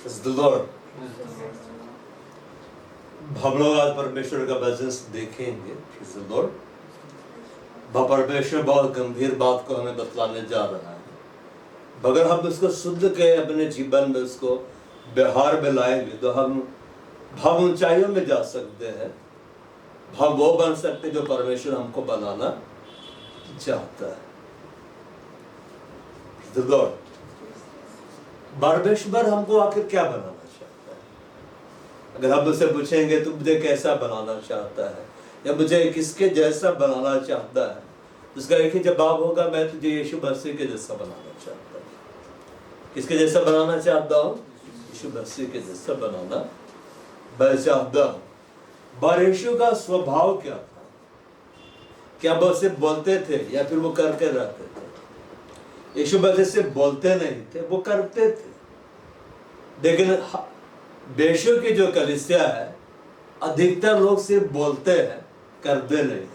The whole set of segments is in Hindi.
Praise the Lord. हम लोग आज परमेश्वर का वचन देखेंगे। Praise the Lord. परमेश्वर बहुत गंभीर बात को हमें बतलाने जा रहा है। अगर हम उसको शुद्ध के अपने जीवन में उसको व्यवहार में लाएंगे तो हम ऊंचाइयों में जा सकते हैं। हम वो बन सकते हैं जो परमेश्वर हमको बनाना चाहता है। The Lord. परमेश्वर हमको आखिर क्या बनाना चाहता है? अगर हम उससे पूछेंगे तू मुझे कैसा बनाना चाहता है या मुझे किसके जैसा बनाना चाहता है, उसका एक ही जवाब होगा, मैं तुझे यीशु मसीह के जैसा बनाना चाहता हूँ। किसके जैसा बनाना चाहता हूँ? यीशु मसीह के जैसा बनाना मैं चाहता हूँ। पर यीशु का स्वभाव क्या था? क्या वो सिर्फ बोलते थे या फिर वो करके रहते थे? यीशु मसीह से बोलते नहीं थे, वो करते थे। लेकिन बेशु की जो कलीसिया है, अधिकतर लोग सिर्फ बोलते हैं, करते नहीं।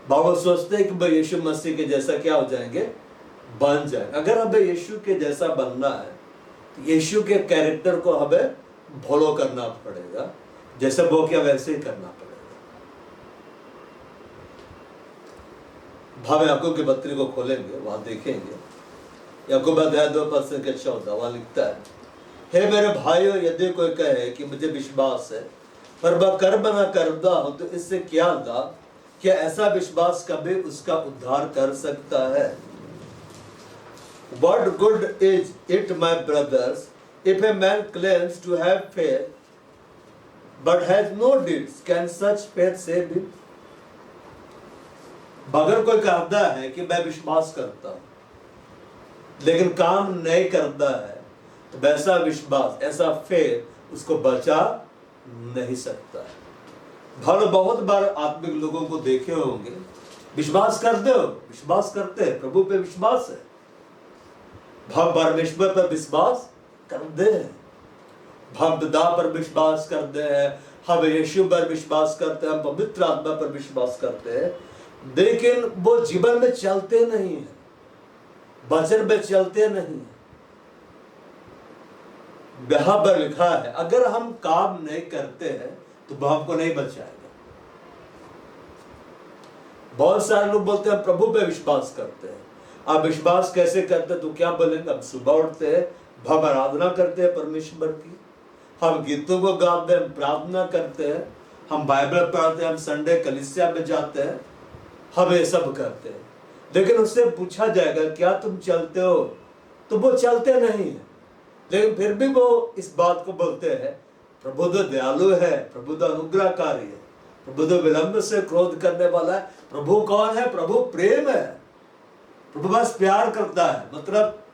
बाबा सोचते हैं कि भाई यीशु मसीह के जैसा क्या हो जाएंगे, बन जाएंगे। अगर हमें यीशु के जैसा बनना है तो यीशु के कैरेक्टर को हमें फॉलो करना पड़ेगा। जैसे वो क्या वैसे ही करना पड़ेगा। भाव याकूब की पत्री को खोलेंगे, वहां देखेंगे। याकूब अध्याय 2:14 वहां लिखता है, हे मेरे भाइयों, यदि कोई कहे कि मुझे विश्वास है पर वह कर्म न करता हो तो इससे क्या लाभ? क्या ऐसा विश्वास कभी उसका उद्धार कर सकता है? What good is it, my brothers, if a man claims to have faith but has no deeds? Can such faith save him? अगर कोई कहता है कि मैं विश्वास करता हूं लेकिन काम नहीं करता है तो वैसा विश्वास, ऐसा फेथ उसको बचा नहीं सकता है। बहुत बार आत्मिक लोगों को देखे होंगे, विश्वास करते हो, विश्वास करते हैं, प्रभु पे विश्वास है, हम परमेश्वर पर विश्वास करते हैं, हम पिता पर विश्वास करते हैं, हम यीशु पर विश्वास करते हैं, हम पवित्र आत्मा पर विश्वास करते हैं, लेकिन वो जीवन में चलते नहीं है, वचन में चलते नहीं है। यहाँ पर लिखा है अगर हम काम नहीं करते हैं तो वो हमको नहीं बचाएगा। बहुत सारे लोग बोलते हैं प्रभु पे विश्वास करते हैं। आप विश्वास कैसे करते हैं तो क्या बोलेंगे? हम सुबह उठते हैं, हम आराधना करते हैं परमेश्वर की, हम गीतों को गाते हैं, हम प्रार्थना करते हैं, हम बाइबल पढ़ते हैं, हम संडे कलीसिया में जाते हैं, हम ये सब करते हैं। लेकिन उससे पूछा जाएगा क्या तुम चलते हो? तो वो चलते नहीं है। लेकिन फिर भी वो इस बात को बोलते हैं प्रभु तो दयालु है, प्रभु तो अनुग्रहकारी है, प्रभु तो विलंब से क्रोध करने वाला है। प्रभु कौन है? प्रभु प्रेम है, प्रभु बस प्यार करता है। मतलब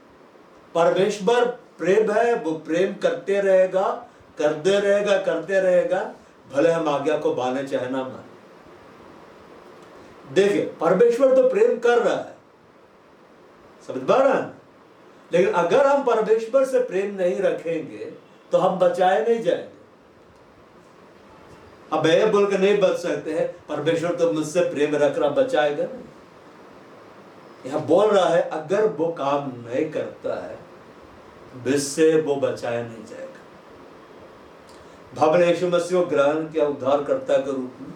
परमेश्वर प्रेम है, वो प्रेम करते रहेगा, करते रहेगा, करते रहेगा, भले हम आज्ञा को माने चाहे ना माने। देखिए परमेश्वर तो प्रेम कर रहा है, समझ पा रहे हैं? लेकिन अगर हम परमेश्वर से प्रेम नहीं रखेंगे तो हम बचाए नहीं जाएंगे। अब ये बोल के नहीं बच सकते हैं परमेश्वर तो मुझसे प्रेम रख रहा, बचाएगा नहीं। यहां बोल रहा है अगर वो काम नहीं करता है जिससे वो बचाया नहीं जाएगा। भाव यीशु मसीह को ग्रहण किया उद्धारकर्ता के रूप में,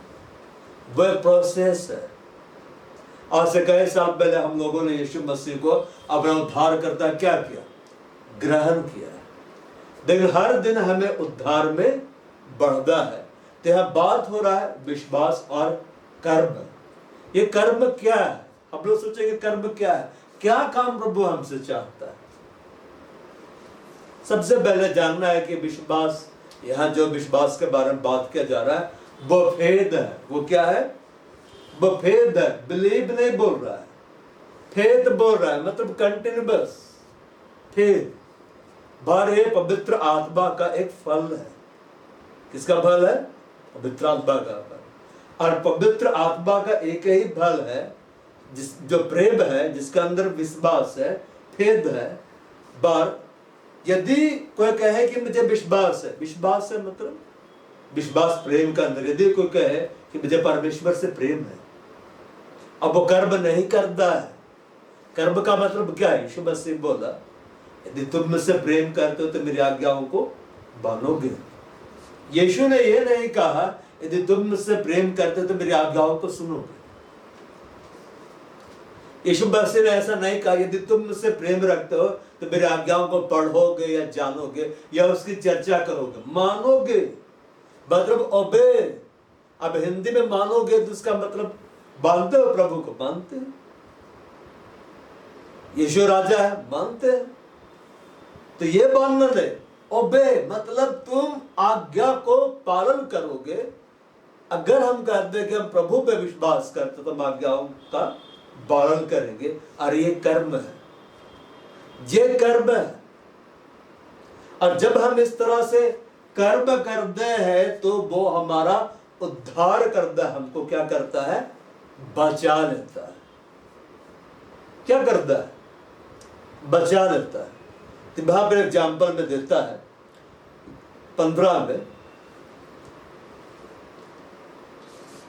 वो एक प्रोसेस है। आज से कई साल पहले हम लोगों ने यीशु मसीह को अपना उद्धारकर्ता क्या किया? ग्रहण किया है। लेकिन हर दिन हमें उद्धार में बढ़ता है। तो यह बात हो रहा है विश्वास और कर्म। ये कर्म क्या है? हम लोग सोचेंगे कर्म क्या है, क्या काम प्रभु हमसे चाहता है। सबसे पहले जानना है कि विश्वास, यहाँ जो विश्वास के बारे में बात किया जा रहा है वो फेद है। वो क्या है? वो फेद है। बिलीव नहीं बोल रहा है, फेद बोल रहा है, मतलब कंटिन्यूअस फेद। बारे पवित्र आत्मा का एक फल है। किसका फल है? पवित्र आत्मा का फल। और पवित्र आत्मा का एक ही फल है जो प्रेम है, जिसका अंदर विश्वास है, फेद है। बार यदि कोई कहे कि मुझे विश्वास है, विश्वास है मतलब विश्वास प्रेम का अंदर। यदि कोई कहे कि मुझे परमेश्वर से प्रेम है, अब वो कर्म नहीं करता है, कर्म का मतलब क्या है? यीशु मसीह बोला यदि तुम मुझसे प्रेम करते हो तो मेरी आज्ञाओं को मानोगे। यीशु ने यह नहीं कहा यदि तुम मुझसे प्रेम करते हो तो मेरी आज्ञाओं को सुनोगे। यीशु मसीह ने ऐसा नहीं कहा यदि तुम मुझसे प्रेम रखते हो तो मेरी आज्ञाओं को पढ़ोगे या जानोगे या उसकी चर्चा करोगे। मानोगे मतलब ओबे। अब हिंदी में मानोगे तो उसका मतलब मानते हो, प्रभु को मानते हो। यीशु राजा है, मानते हैं। तो ये मानना नहीं, ओबे मतलब तुम आज्ञा को पालन करोगे। अगर हम कहते हैं कि हम प्रभु पे विश्वास करते तो हम आज्ञाओं का पालन करेंगे। और ये कर्म है, ये कर्म है। और जब हम इस तरह से कर्म करते हैं तो वो हमारा उद्धार करता है, हमको क्या करता है, बचा लेता है। क्या करता है, बचा लेता है। तो वहां पर एग्जाम्पल में देता है 15 में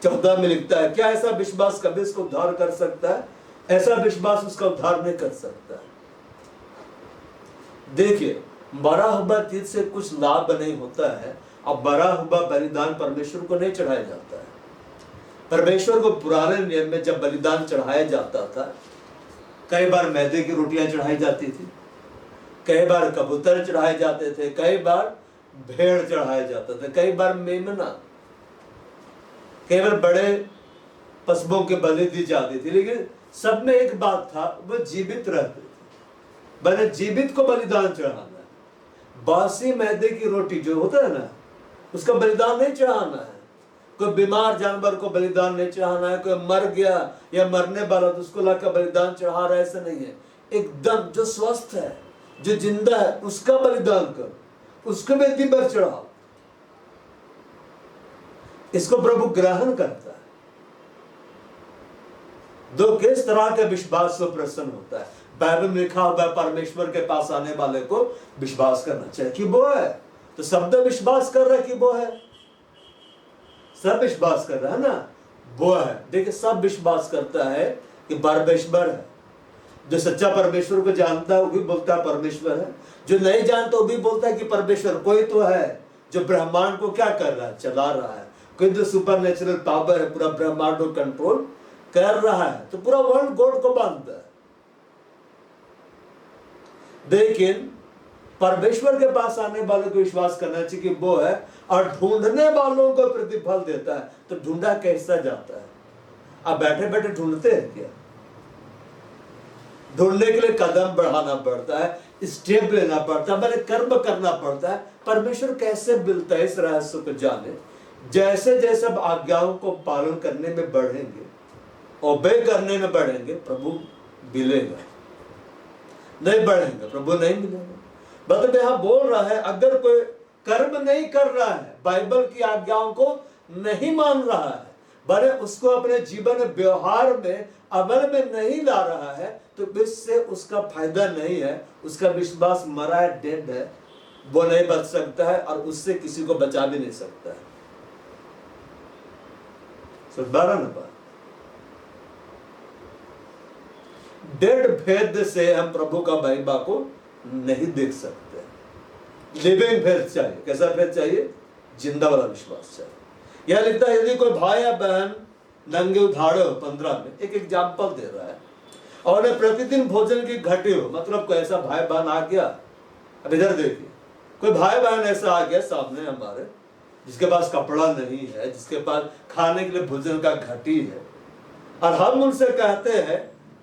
14 में लिखता है, क्या ऐसा विश्वास कभी इसको उद्धार कर सकता है? ऐसा विश्वास उसका उद्धार नहीं कर सकता। देखिए, मरा हुआ चीज से कुछ लाभ नहीं होता है। अब मरा हुआ बलिदान परमेश्वर को नहीं चढ़ाया जाता है। परमेश्वर को पुराने नियम में जब बलिदान चढ़ाया जाता था, कई बार मैदे की रोटियां चढ़ाई जाती थी, कई बार कबूतर चढ़ाए जाते थे, कई बार भेड़ चढ़ाया जाता था, कई बार मेमना, कई बार बड़े पशुओं के बलि दी जाती थी। लेकिन सब में एक बात था, वो जीवित रहते थे। मैंने जीवित को बलिदान चढ़ाना है। बासी मैदे की रोटी जो होता है ना, उसका बलिदान नहीं चढ़ाना है। कोई बीमार जानवर को बलिदान नहीं चढ़ाना है। कोई मर गया या मरने वाला तो उसको लाकर बलिदान चढ़ा रहा है, ऐसा नहीं है। एकदम जो स्वस्थ है, जो जिंदा है, उसका बलिदान कर, उसको वेदी पर चढ़ाओ। इसको प्रभु ग्रहण करता है। दो किस तरह के विश्वास से प्रसन्न होता है। बाइबल में लिखा हुआ है परमेश्वर के पास आने वाले को विश्वास करना चाहिए कि वो है। तो शब्द विश्वास कर रहा है कि वो है, सब विश्वास कर रहा है ना, वो है। देखिए, सब विश्वास करता है कि परमेश्वर है। जो सच्चा परमेश्वर को जानता है वो भी बोलता है परमेश्वर है। जो नहीं जानता वो भी बोलता है कि परमेश्वर कोई तो है जो ब्रह्मांड को क्या कर रहा है, चला रहा है। कोई तो सुपर नेचुरल पावर है, पूरा ब्रह्मांड को कंट्रोल कर रहा है। तो पूरा वर्ल्ड गॉड को मानता है। लेकिन परमेश्वर के पास आने वालों को विश्वास करना चाहिए कि वो है, और ढूंढने वालों को प्रतिफल देता है। तो ढूंढा कैसा जाता है? आप बैठे बैठे ढूंढते हैं क्या? ढूंढने के लिए कदम बढ़ाना पड़ता है, स्टेप लेना पड़ता है, मैंने कर्म करना पड़ता है। परमेश्वर कैसे मिलता है, इस रहस्य को जाने। जैसे जैसे अब आज्ञाओं को पालन करने में बढ़ेंगे, ओबे करने में बढ़ेंगे, प्रभु मिलेगा। नहीं बढ़ेंगे, प्रभु नहीं मिलेगा। मतलब यहां बोल रहा है, अगर कोई कर्म नहीं कर रहा है, बाइबल की आज्ञाओं को नहीं मान रहा है, बड़े उसको अपने जीवन व्यवहार में अमल में नहीं ला रहा है, तो इससे उसका फायदा नहीं है। उसका विश्वास मरा है, डेड है, वो नहीं बच सकता है और उससे किसी को बचा भी नहीं सकता है। 12 नंबर, डेड फेथ से हम प्रभु का महिमा को नहीं देख सकते। लिविंग फेथ चाहिए। कैसा फेथ चाहिए? जिंदा वाला विश्वास चाहिए। यह लिखता है, यदि कोई भाई या बहन नंगे उधाड़े हो, 15 में एक एग्जाम्पल दे रहा है, और उन्हें प्रतिदिन भोजन की घटी हो। मतलब कोई ऐसा भाई बहन आ गया, अब इधर देखिए, कोई भाई बहन ऐसा आ गया सामने हमारे, जिसके पास कपड़ा नहीं है, जिसके पास खाने के लिए भोजन का घटी है, और हम उनसे कहते हैं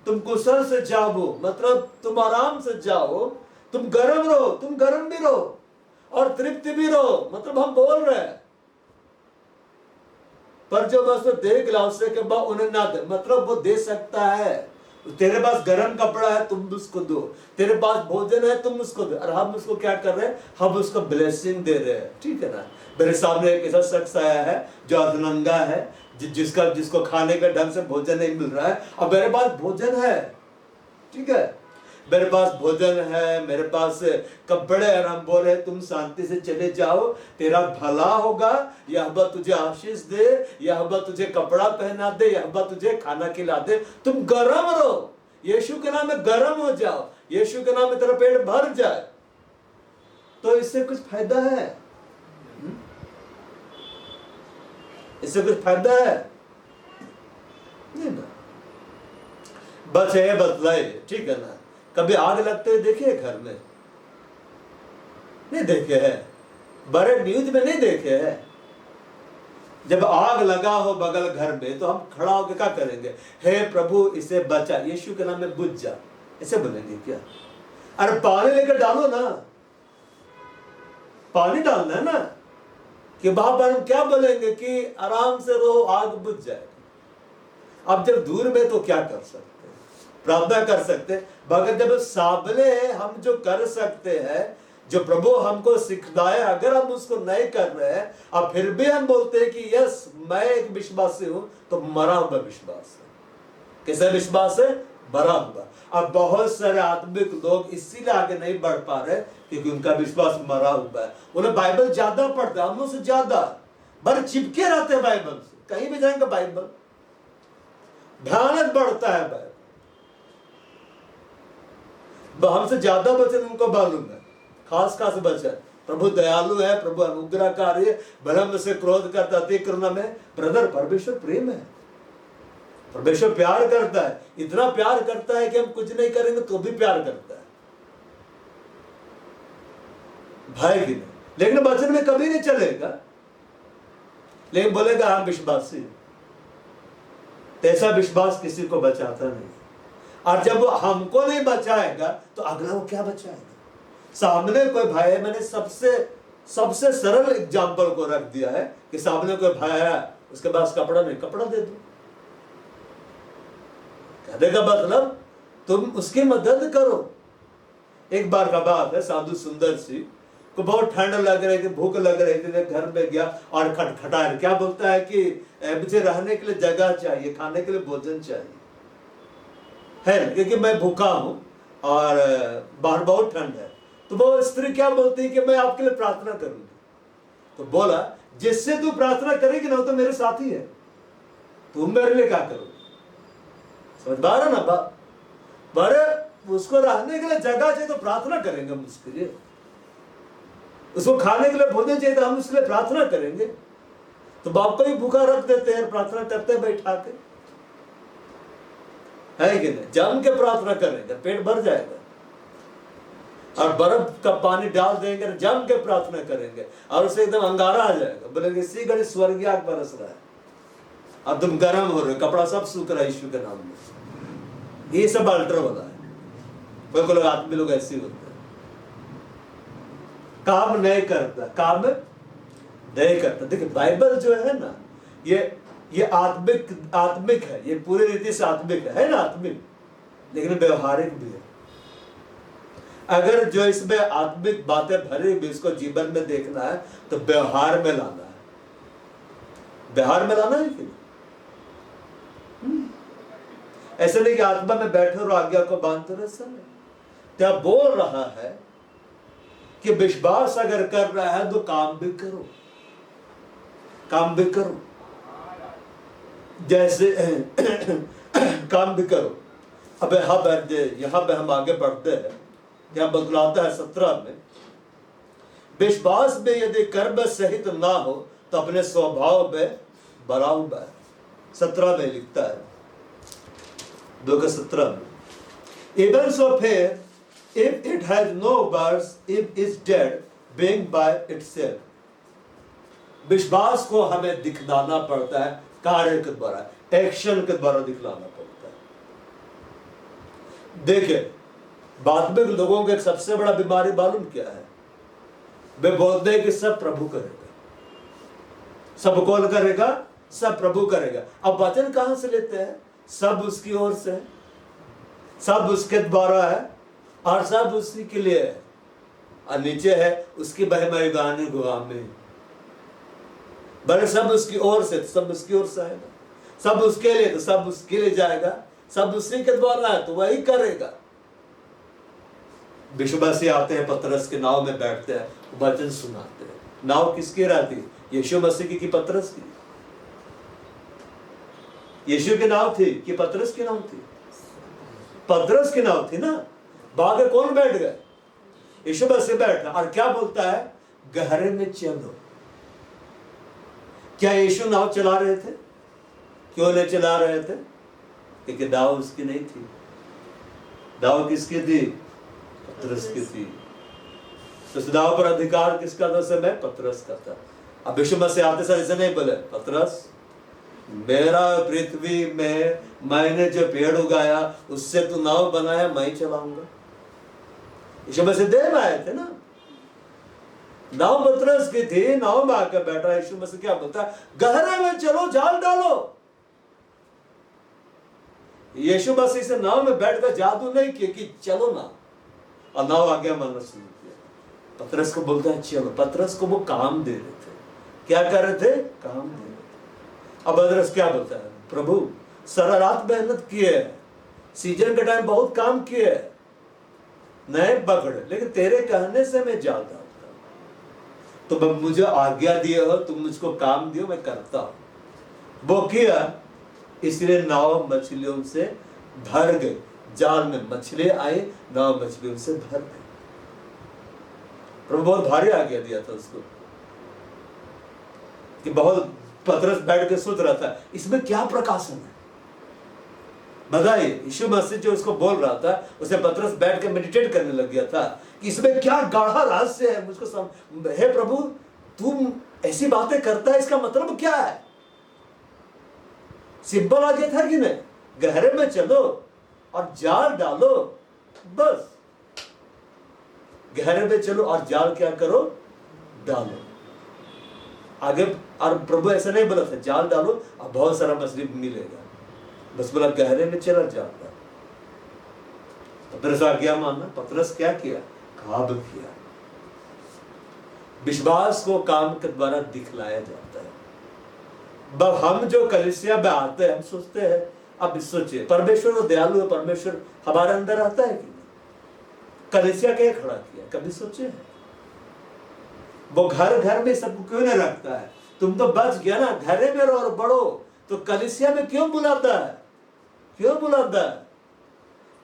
तुम कुशल से जाओ, मतलब तुम आराम से जाओ, तुम गर्म रहो, तुम गर्म भी रहो और तृप्ति भी रहो। मतलब हम बोल रहे हैं, पर जो बस वो देख ला, उससे के बाद उन्हें ना दे। मतलब वो दे सकता है। तेरे पास गर्म कपड़ा है, तुम उसको दो। तेरे पास भोजन है, तुम उसको दो। और हम उसको क्या कर रहे हैं? हम उसको ब्लेसिंग दे रहे हैं। ठीक है ना? मेरे सामने एक ऐसा शख्स आया है जो अधनंगा है, जिसको खाने का ढंग से भोजन नहीं मिल रहा है, और मेरे पास भोजन है। ठीक है, मेरे पास भोजन है, मेरे पास कपड़े, और हम बोल रहे तुम शांति से चले जाओ, तेरा भला होगा, यहोवा तुझे आशीष दे, यहोवा तुझे कपड़ा पहना दे, यहोवा तुझे खाना खिला दे, तुम गर्म रहो। यीशु के नाम में गर्म हो जाओ, यीशु के नाम में तेरा पेट भर जाए, तो इससे कुछ फायदा है? इससे कुछ फायदा है? नहीं ना। बस ये बतलाए, ठीक है ना। कभी आग लगते हुए देखे घर में? नहीं देखे है, बड़े न्यूज में नहीं देखे है। जब आग लगा हो बगल घर में तो हम खड़ा होकर क्या करेंगे? हे प्रभु इसे बचा, यीशु के नाम में बुझ जा, ऐसे बोलेंगे क्या? अरे पानी लेकर डालो ना, पानी डालना है ना, कि वहां पर हम क्या बोलेंगे कि आराम से रहो, आग बुझ जाएगा। अब जब दूर में तो क्या कर सकते? प्रार्थना कर सकते, मगर जब सामने हम जो कर सकते हैं, जो प्रभु हमको सिखाया, अगर हम उसको नहीं कर रहे हैं और फिर भी हम बोलते हैं कि यस मैं एक विश्वासी हूं, तो मरा हुआ विश्वास है। कैसा विश्वास है? मरा हुआ। अब बहुत सारे आत्मिक लोग इसीलिए आगे नहीं बढ़ पा रहे क्योंकि उनका विश्वास मरा हुआ है। उन्हें बाइबल ज्यादा पढ़ता है, हम लोग से ज्यादा, बड़े चिपके रहते हैं बाइबल से। कहीं भी जाएंगे बाइबल, भयानक बढ़ता है बाइबल, हमसे ज्यादा वचन उनको मालूम है, खास खास वचन। प्रभु दयालु है, प्रभु अनुग्रहकारी है, भ्रम से क्रोध करता अति करुणा में। ब्रदर, परमेश्वर प्रेम है, परमेश्वर प्यार करता है, इतना प्यार करता है कि हम कुछ नहीं करेंगे तो भी प्यार करता है, भाई की नहीं। लेकिन वचन में कभी नहीं चलेगा, लेकिन बोलेगा हम विश्वासी। ऐसा विश्वास किसी को बचाता नहीं, और जब वो हमको नहीं बचाएगा तो अगला वो क्या बचाएगा? सामने कोई भाई, मैंने सबसे सरल एग्जाम्पल को रख दिया है कि सामने कोई भाई है, उसके पास कपड़ा नहीं, कपड़ा दे दो। कहने का मतलब तुम उसकी मदद करो। एक बार का बात है, साधु सुंदर सी को बहुत ठंड लग रही थी, भूख लग रही थी, घर में गया और खटखटाया। क्या बोलता है कि मुझे रहने के लिए जगह चाहिए, खाने के लिए भोजन चाहिए है, क्योंकि मैं भूखा हूं और बाहर बहुत ठंड है। तो वो स्त्री क्या बोलती है कि मैं आपके लिए प्रार्थना करूंगी। तो बोला जिससे तू प्रार्थना करेगी ना वो तो मेरे साथी है, तुम मेरे लिए क्या करोगे? समझ पा रहा ना बात? बड़े उसको रहने के लिए जगह चाहिए तो प्रार्थना करेंगे हम उसके लिए, उसको खाने के लिए भोजन चाहिए तो हम उसके लिए प्रार्थना करेंगे। तो बाप को भी भूखा रख देते हैं, प्रार्थना करते हैं बैठा के, है कि नहीं? जम के प्रार्थना करेंगे, पेट भर जाएगा। और बर्फ का पानी डाल देंगे, जम के प्रार्थना करेंगे और उसे एकदम अंगारा आ जाएगा। बोलेंगे इसी घड़ी स्वर्गीय आग बरस रहा है, अब तुम गर्म हो रहे, कपड़ा सब सूख रहा है यीशु के नाम में। ये सब अल्टर वाला है। कोई लोग आदमी लोग ऐसे होते हैं, काम नहीं करता, काम नहीं करता। देखिए बाइबल जो है ना, ये आत्मिक है, ये पूरी रीति से आत्मिक है ना, आत्मिक, लेकिन व्यवहारिक भी है। अगर जो इसमें आत्मिक बातें भरी हुई इसको जीवन में देखना है तो व्यवहार में लाना है, व्यवहार में लाना है कि ऐसे नहीं कि आत्मा में बैठे और आज्ञा को बांधते रहे। सब क्या बोल रहा है कि विश्वास अगर कर रहा है तो काम भी करो, काम भी करो, जैसे काम भी करो। अब यहाँ पे हम आगे बढ़ते हैं, यहाँ बतलाता है 17 में, विश्वास में यदि कर्म सहित ना हो तो अपने स्वभाव में बड़ा हुआ है। 17 में लिखता है, 2:17 में, even so faith, if it has no works, it is dead being by itself। विश्वास को हमें दिखलाना पड़ता है, कार्य के द्वारा, एक्शन के द्वारा दिखलाना पड़ता है। देखिए वास्तविक लोगों के सबसे बड़ा बीमारी मालूम क्या है? वे बोलते हैं कि सब प्रभु करेगा, सब कौन करेगा? सब प्रभु करेगा। अब वचन कहां से लेते हैं? सब उसकी ओर से, सब उसके द्वारा है और सब उसी के लिए है। और नीचे है उसकी महिमा गाने गुआमे, बड़े सब उसकी ओर से, सब उसकी ओर से आएगा, सब उसके लिए तो सब उसके लिए जाएगा, सब उसी के द्वारा है तो वही करेगा। विश्वासी आते हैं, पतरस के नाव में बैठते हैं, वचन सुनाते हैं। नाव किसकी रहती है? यीशु मसीह की पतरस की? यीशु की नाव थी कि पतरस की नाव थी? पतरस की नाव थी ना, बागे कौन बैठ गए? यीशु मसीह बैठा, और क्या बोलता है? गहरे में चलो। क्या यीशु नाव चला रहे थे? क्यों नहीं चला रहे थे? क्योंकि नाव उसकी नहीं थी। नाव किसकी थी? पतरस की थी। तो उस नाव पर अधिकार किसका था? समय पतरस का था। अब यीशु मसीह आते समय ऐसे नहीं बोले, पतरस मेरा पृथ्वी में मैंने जो पेड़ उगाया उससे तू नाव बनाया, मैं ही चलाऊंगा। यीशु मसीह देव आए थे ना, नाव पतरस की थी, नाव में आकर बैठा। यीशु मसीह क्या बोलता है? गहरे में चलो, जाल डालो। यीशु मसीह से नाव में बैठकर जादू नहीं किया कि चलो ना, और नाव आगे मानना शुरू किया। पतरस को बोलता है चलो। पतरस को वो काम दे रहे थे। क्या कर रहे थे? काम दे रहे थे। अब पतरस क्या बोलता है? प्रभु सारा रात मेहनत किए, सीजन के टाइम बहुत काम किए, नहीं पकड़े, लेकिन तेरे कहने से मैं जाल डालता हूं। तो मुझे आज्ञा दिए हो, तुम मुझको काम दियो, मैं करता हूं। वो किया, इसलिए नाव मछलियों से भर गई। जाल में मछली आई, नाव मछलियों से भर गई। प्रभु बहुत भारी आज्ञा दिया था उसको कि बहुत। पतरस बैठ के सोच रहा था इसमें क्या प्रकाशन है, बताइए। यीशु मसीह जो उसको बोल रहा था, उसे पतरस बैठ के मेडिटेट करने लग गया था कि इसमें क्या गाढ़ा रहस्य है, मुझको हे प्रभु तुम ऐसी बातें करता है, इसका मतलब क्या है? सिंपल आज्ञा था कि नहीं? गहरे में चलो और जाल डालो, बस। गहरे में चलो और जाल क्या करो? डालो। आगे और प्रभु ऐसा नहीं बोला था जाल डालो और बहुत सारा मछली मिलेगा, बस बोला गहरे में चला जाल डालो। पतरस आज्ञा मानना। पतरस क्या किया? काम किया। विश्वास को काम के द्वारा दिखलाया जाता है। हम जो कलीसिया में आते हैं, हम सोचते हैं, अब सोचिए परमेश्वर तो दयालु है, परमेश्वर हमारे अंदर आता है कि नहीं? कलीसिया क्या खड़ा किया, कभी सोचे? वो घर घर में सबको क्यों नहीं रखता है? तुम तो बच गया ना, घरे में रहो और बढ़ो, तो कलीसिया में क्यों बुलाता है? क्यों बुलाता है?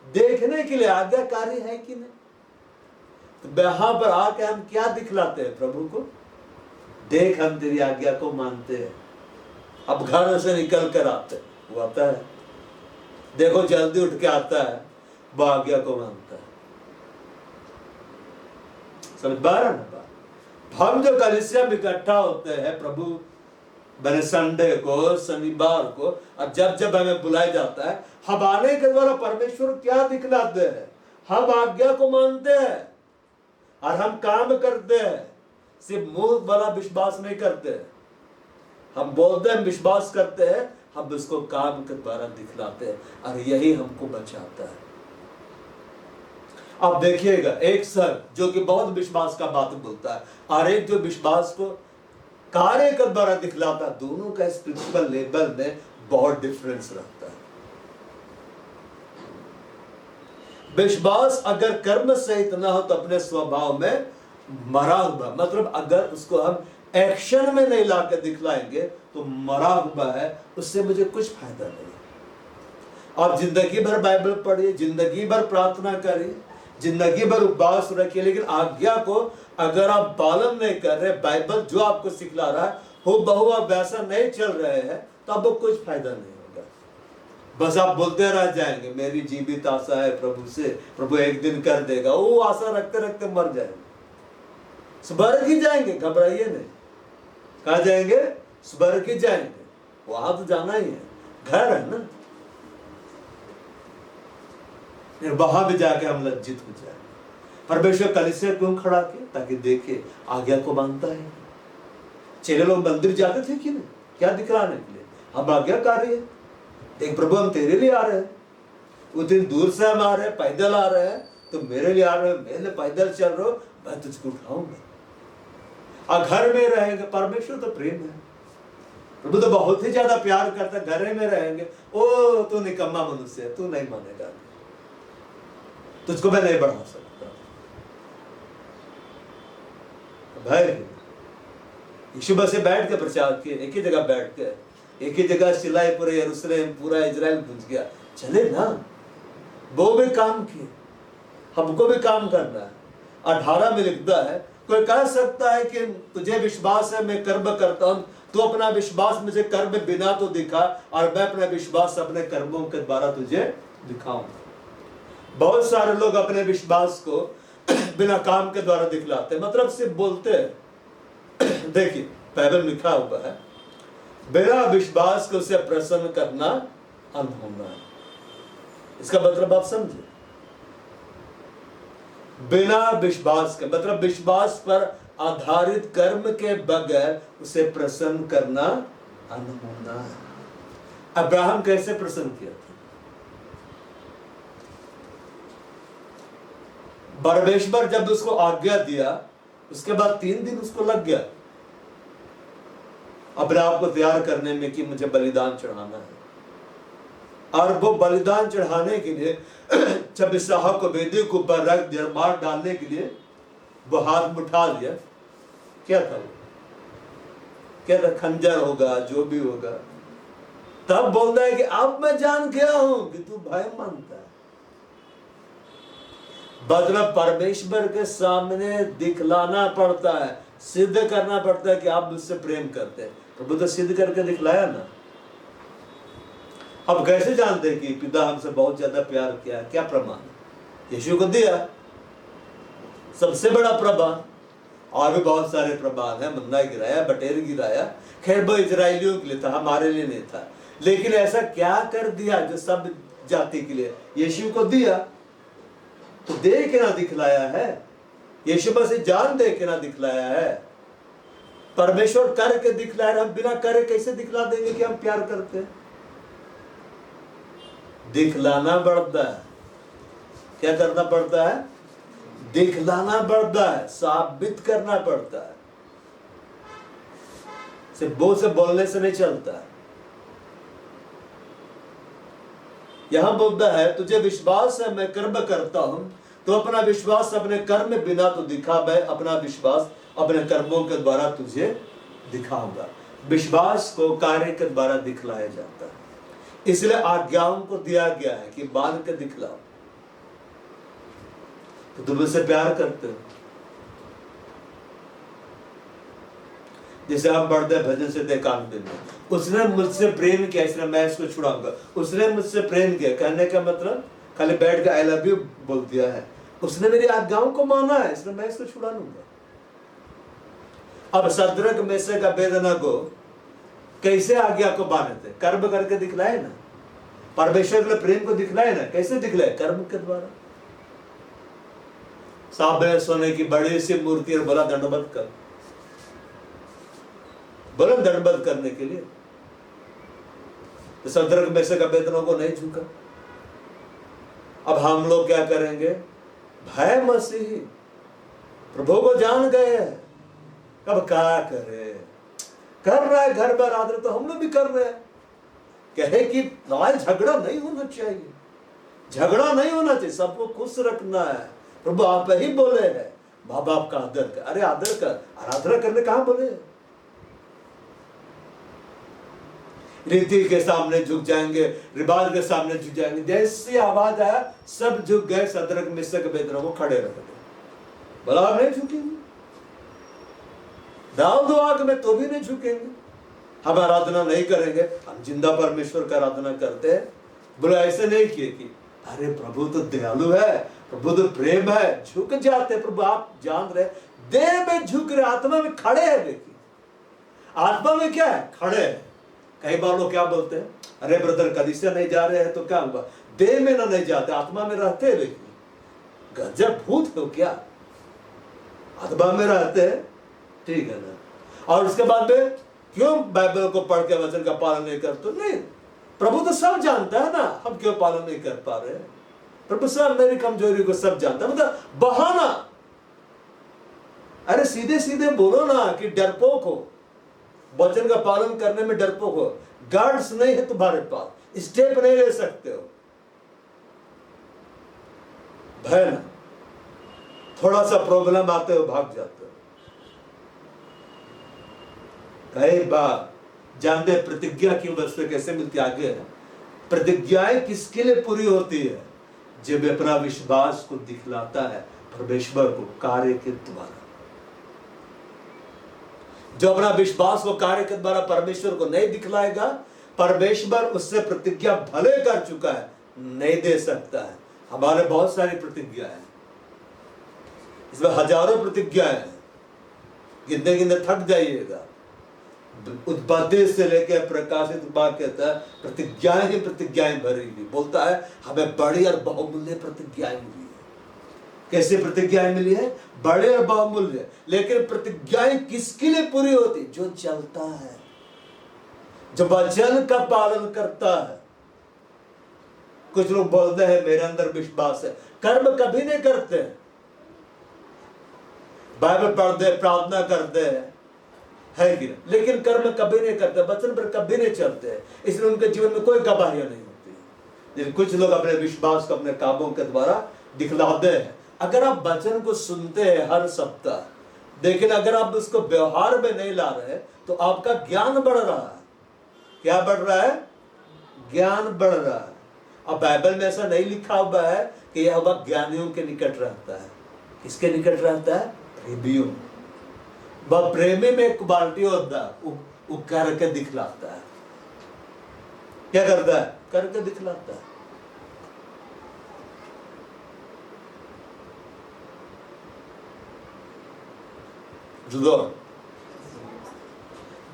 देखने के लिए आज्ञाकारी है कि नहीं? तो यहाँ पर आके हम क्या दिखलाते हैं प्रभु को? देख हम तेरी आज्ञा को मानते हैं। अब घर से निकल कर आते, वो आता है, देखो जल्दी उठ के आता है, वो आज्ञा को मानता है। समझ पा रहे ना? हम जो कलीसिया में इकट्ठा होते हैं प्रभु बने संडे को, शनिवार को, और जब जब हमें बुलाया जाता है, हम आने के द्वारा परमेश्वर क्या दिखलाते हैं? हम आज्ञा को मानते हैं और हम काम करते हैं। सिर्फ मुंह वाला विश्वास नहीं करते, हम बोलते हैं विश्वास करते हैं, हम उसको काम के द्वारा दिखलाते हैं, और यही हमको बचाता है। अब देखिएगा, एक सर जो कि बहुत विश्वास का बात बोलता है, और एक जो विश्वास को कार्य के द्वारा दिखलाता है, दोनों का स्पिरिचुअल लेवल में बहुत डिफरेंस रहता है। विश्वास अगर कर्म सहित ना हो तो अपने स्वभाव में मरा हुआ, मतलब अगर उसको हम एक्शन में नहीं ला के दिखलाएंगे तो मरा हुआ है, उससे मुझे कुछ फायदा नहीं। आप जिंदगी भर बाइबल पढ़िए, जिंदगी भर प्रार्थना करिए, जिंदगी भर उपवास रखिए, लेकिन आज्ञा को अगर आप पालन नहीं कर रहे, बाइबल जो आपको सिखला रहा है हो बहु आप वैसा नहीं चल रहे हैं, तो आपको कुछ फायदा नहीं होगा। बस आप बोलते रह जाएंगे मेरी जीवित आशा है प्रभु से, प्रभु एक दिन कर देगा। वो आशा रखते रखते मर जाएंगे, स्वर्ग ही जाएंगे, घबराइए नहीं। कहाँ जाएंगे? स्वर्ग ही जाएंगे, वहां तो जाना ही है, घर है ना। वहां भी जाके हम लज्जित हो जाए। परमेश्वर कलीसिया क्यों खड़ा किया? ताकि देखे आज्ञा को मानता है। चेले लोग मंदिर जाते थे कि नहीं? क्या दिखलाने के लिए? हम आज्ञाकारी है, देख प्रभु हम तेरे लिए आ रहे हैं, उतनी दूर से हम आ रहे हैं, पैदल आ रहे हैं, तो मेरे लिए आ रहे हो, मेरे लिए पैदल चल रहे हो, मैं तुझको उठाऊंगा। और घर में रहेंगे, परमेश्वर तो प्रेम है, प्रभु तो बहुत ही ज्यादा प्यार करता है। घर में रहेंगे, ओ तू निकम्मा मनुष्य है, तू नहीं मानेगा, तुझको मैं नहीं बढ़ा सकता। भाई यीशु मसीह बैठ के प्रचार किए, एक ही जगह बैठ के, एक ही जगह चिल्लाए, पूरे यरूशलेम पूरा इजराइल गूंज गया। चले ना, वो भी काम किए, हमको भी काम करना है। 18 में लिखता है, कोई कह सकता है कि तुझे विश्वास है मैं कर्म करता हूं, तू अपना विश्वास मुझे कर्म बिना तो दिखा और मैं अपना विश्वास अपने कर्मों के द्वारा तुझे दिखाऊंगा। बहुत सारे लोग अपने विश्वास को बिना काम के द्वारा दिखलाते, मतलब सिर्फ बोलते हैं। देखिए बाइबल में लिखा हुआ है, बिना विश्वास को उसे प्रसन्न करना अनहोना है। इसका मतलब आप समझे, बिना विश्वास के मतलब विश्वास पर आधारित कर्म के बगैर उसे प्रसन्न करना अनहोना है। अब्राहम कैसे प्रसन्न किया था? परमेश्वर जब उसको आज्ञा दिया, उसके बाद 3 दिन उसको लग गया अपने आप को तैयार करने में कि मुझे बलिदान चढ़ाना है। और वो बलिदान चढ़ाने के लिए जब इसहाक को वेदी के ऊपर रख दिया, मार डालने के लिए वो हाथ में उठा लिया, क्या था वो? क्या था? खंजर होगा, जो भी होगा। तब बोलता है कि अब मैं जान गया हूं कि तू भाई मानता है। मतलब परमेश्वर के सामने दिखलाना पड़ता है, सिद्ध करना पड़ता है कि आप मुझसे प्रेम करते हैं। प्रभु तो सिद्ध करके दिखलाया ना। अब कैसे जानते हैं कि पिता हमसे बहुत ज्यादा प्यार किया? क्या प्रमाण? यीशु को दिया, सबसे बड़ा प्रमाण। और भी बहुत सारे प्रमाण है, मन्ना गिराया, बटेर गिराया। खैर वो इजराइलियों के लिए था, हमारे लिए नहीं था। लेकिन ऐसा क्या कर दिया जो सब जाति के लिए? यीशु को दिया तो दे के ना दिखलाया है। यीशु मसीह जान दे के ना दिखलाया है। परमेश्वर करके दिखलाया, हम बिना करे कैसे दिखला देंगे कि हम प्यार करते हैं? दिखलाना पड़ता है। क्या करना पड़ता है? दिखलाना पड़ता है, साबित करना पड़ता है। सिर्फ वो से बोलने से नहीं चलता है। यहां बोलता है, तुझे विश्वास है मैं कर्म करता हूं, तो अपना विश्वास अपने कर्म बिना तो दिखा, मैं अपना विश्वास अपने कर्मों के द्वारा तुझे दिखाऊंगा। विश्वास को कार्य के द्वारा दिखलाया जाता है। इसलिए आज्ञाओं को दिया गया है कि बांध के दिखलाओ। तो तुम उससे प्यार करते हो। जैसे हम पढ़ते हैं भजन से एकांत में, उसने मुझसे प्रेम किया इसलिए मैं इसको छुड़ाऊंगा। उसने मुझसे प्रेम किया कहने का मतलब खाली बैठ के आई लव यू बोल दिया है। उसने मेरी आज्ञाओं को माना है इसलिए मैं इसको छुड़ा लूंगा। अब शद्रक मेशक अबेदनगो कैसे आज्ञा को माने थे? कर्म करके दिखलाए ना। परमेश्वर के प्रेम को दिखलाए ना। कैसे दिखलाए? कर्म के द्वारा। सामने सोने की बड़ी सी मूर्ति और बोला दंडवत कर, बोला दंडवत करने के लिए। तो शद्रक मेशक अबेदनगो नहीं झुका। अब हम लोग क्या करेंगे? भय मसीही प्रभु को जान गए हैं, अब क्या करे? कर रहा है घर पर आदर, तो हम लोग भी कर रहे हैं। कहे कि झगड़ा नहीं होना चाहिए, झगड़ा नहीं होना चाहिए, सबको खुश रखना है। प्रभु आप ही बोले हैं माँ बाप का आदर कर। अरे आदर कर, आराधना करने कहां बोले? रीति के सामने झुक जाएंगे, रिवाज के सामने झुक जाएंगे। जैसी आवाज आया सब झुक गए। शद्रक मेशक अबेदनगो खड़े रह गए। बोला आप नहीं झुकेंगे? डाल दो आग में तो भी नहीं झुकेंगे। हम आराधना नहीं करेंगे, हम जिंदा परमेश्वर का आराधना करते हैं। बोले ऐसे नहीं किए कि अरे प्रभु तो दयालु है, प्रभु तो प्रेम है, झुक जाते। प्रभु आप जान रहे, देह में झुक रहे, आत्मा में खड़े हैं। देखिए आत्मा में क्या है? खड़े हैं। कई बार लोग क्या बोलते हैं, अरे ब्रदर कलीसिया नहीं जा रहे हैं तो क्या हुआ? देह में ना नहीं जाते, आत्मा में रहते हैं। देखिए गजब भूत हो क्या? आत्मा में रहते हैं, ठीक है ना। और उसके बाद में क्यों बाइबल को पढ़ के वचन का पालन नहीं करते? नहीं, प्रभु तो सब जानता है ना, हम क्यों पालन नहीं कर पा रहे? प्रभु सब मेरी कमजोरी को सब जानता है। मतलब बहाना। अरे सीधे सीधे बोलो ना कि डरपोक हो, वचन का पालन करने में डरपोक हो। गार्ड्स नहीं है तुम्हारे पास, स्टेप नहीं ले सकते हो। भय ना, थोड़ा सा प्रॉब्लम आते हो भाग जाते हो। कई बार जानते प्रतिज्ञा की वस्तु कैसे मिलती? आगे है प्रतिज्ञाएं किसके लिए पूरी होती है? जब अपना विश्वास को दिखलाता है परमेश्वर को कार्य के द्वारा। जो अपना विश्वास को कार्य के द्वारा परमेश्वर को नहीं दिखलाएगा, परमेश्वर उससे प्रतिज्ञा भले कर चुका है नहीं दे सकता है। हमारे बहुत सारी प्रतिज्ञा है, इसमें हजारों प्रतिज्ञाएं हैं, गिनते गिनते थक जाइएगा। उत्पत्ति से लेकर प्रकाशित वाक्य तक प्रतिज्ञाएं ही प्रतिज्ञाएं भरी हुई। बोलता है हमें बड़ी और बहुमूल्य प्रतिज्ञाएं मिली है। कैसे प्रतिज्ञाएं मिली है? बड़े और बहुमूल्य। लेकिन प्रतिज्ञाएं किसके लिए पूरी होती? जो चलता है, जो वचन का पालन करता है। कुछ लोग बोलते हैं मेरे अंदर विश्वास है, कर्म कभी नहीं करते, बाइबल पढ़ते, प्रार्थना करते हैं, है कि नहीं, लेकिन कर्म कभी नहीं करते, वचन पर कभी नहीं चलते, इसलिए उनके जीवन में कोई गवाहियां नहीं होती। लेकिन कुछ लोग अपने विश्वास को अपने कामों के द्वारा दिखलाते हैं। अगर आप वचन को सुनते हैं हर सप्ताह, लेकिन अगर आप उसको व्यवहार में नहीं ला रहे तो आपका ज्ञान बढ़ रहा है। क्या बढ़ रहा है? ज्ञान बढ़ रहा है। अब बाइबल में ऐसा नहीं लिखा हुआ है कि यह वक्त ज्ञानियों के निकट रहता है। किसके निकट रहता है? प्रेमियों। वह प्रेमी में एक क्वालिटी होता है, वो करके दिखलाता है। क्या करता है? करके दिखलाता है।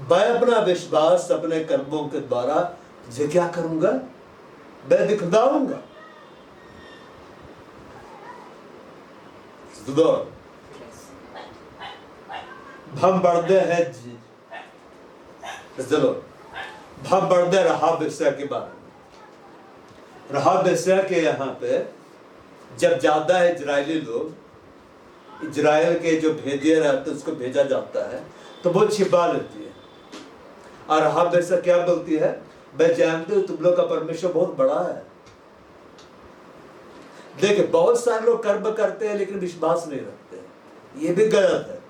मैं अपना विश्वास अपने कर्मों के द्वारा तुझे क्या करूंगा? मैं दिखलाऊंगा। हम बढ़ते हैं चलो हम बढ़ते रहाब वेश्या के बारे में। रहाब वेश्या के यहाँ पे जब ज्यादा है इजरायली लोग, इजराइल के जो भेदिए रहते उसको भेजा जाता है तो वो छिपा लेती है। और रहाब वेश्या क्या बोलती है? मैं जानती हूँ तुम लोग का परमेश्वर बहुत बड़ा है। देखिए बहुत सारे लोग कर्म करते हैं लेकिन विश्वास नहीं रखते, ये भी गलत है।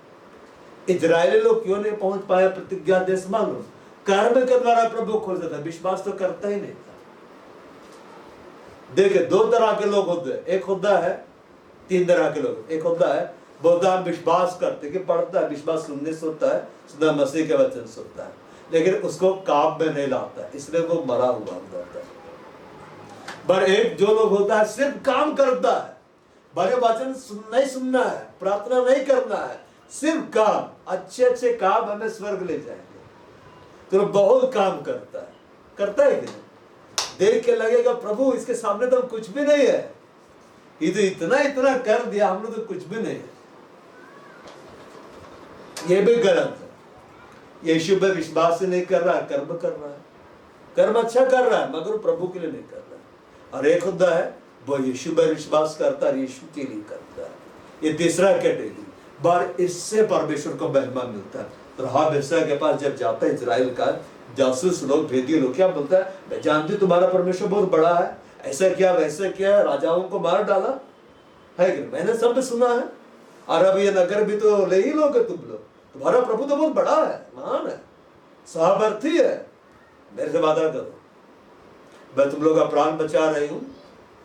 इजरायली लोग क्यों नहीं पहुंच पाए प्रतिज्ञा देश? मानो कर्म के द्वारा प्रभु खोल देता, विश्वास तो करता ही नहीं था। देखिए दो तरह के लोग होते हैं, एक होता है तीन तरह के लोग। एक होता है बोलता हम विश्वास करते कि पढ़ता है, विश्वास सुनने से होता है, सुना मसीह के वचन से होता है, लेकिन उसको काम में नहीं लाता, इसलिए वो मरा हुआ होता है। पर एक जो लोग होता है सिर्फ काम करता है, बड़े वचन नहीं सुनना है, प्रार्थना नहीं करना है, सिर्फ काम, अच्छे अच्छे काम हमें स्वर्ग ले जाएंगे, तो बहुत काम करता है कि नहीं? देख के लगेगा प्रभु इसके सामने तो कुछ भी नहीं है, ये तो इतना इतना कर दिया, हम लोग तो कुछ भी नहीं है। ये भी गलत है। यीशु पे विश्वास ही नहीं कर रहा है, कर्म कर रहा है, कर्म अच्छा कर रहा है मगर प्रभु के लिए नहीं कर रहा है। और एक होता है वो यीशु पे विश्वास करता है, यीशु के लिए करता है। ये तीसरा कैटेगरी, पर इससे परमेश्वर को महिमा मिलता है। तो रहाब वेश्या के पास जब जाता है इजराइल का जासूस लोग, भेदिए लोग, क्या बोलता है? मैं जानती तुम्हारा परमेश्वर बहुत बड़ा है, ऐसा क्या वैसा क्या, राजाओं को मार डाला है कि मैंने सब सुना है, और अब ये नगर भी तो ले ही लोगे तुम लोग, तुम्हारा प्रभु तो बहुत बड़ा है, महान है, सामर्थी है, मेरे से वादा करो मैं तुम लोग का प्राण बचा रही हूं,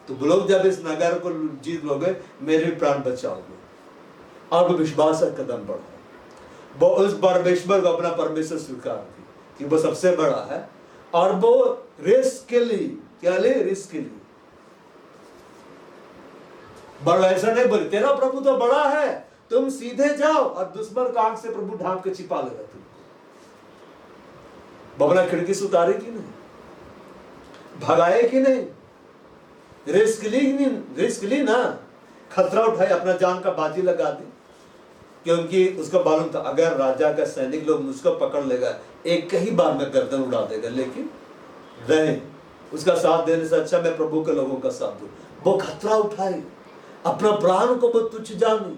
तुम लोग जब इस नगर को जीत लोगे मेरे प्राण बचाओगे। और वो विश्वास का कदम बढ़ा, वो उस परमेश्वर को अपना परमेश्वर स्वीकार की कि वो सबसे बड़ा है, और वो रिस्क के लिए, क्या ले? रिस्क के लिए बड़ा। ऐसा नहीं बोले तेरा प्रभु तो बड़ा है, तुम सीधे जाओ, और दुश्मन का आंख से प्रभु ढांक के छिपा लेगा तुमको। बबला खिड़की से उतारे कि नहीं, भगाए कि नहीं, रिस्क ली ना, खतरा उठाए, अपना जान का बाजी लगा दी, क्योंकि उसको मालूम था अगर राजा का सैनिक लोग मुझको पकड़ लेगा एक ही बार में गर्दन उड़ा देगा, लेकिन रहे उसका साथ देने से अच्छा मैं प्रभु के लोगों का साथ दूं। वो खतरा उठाई, अपना प्राण को वो तुच्छ जानी,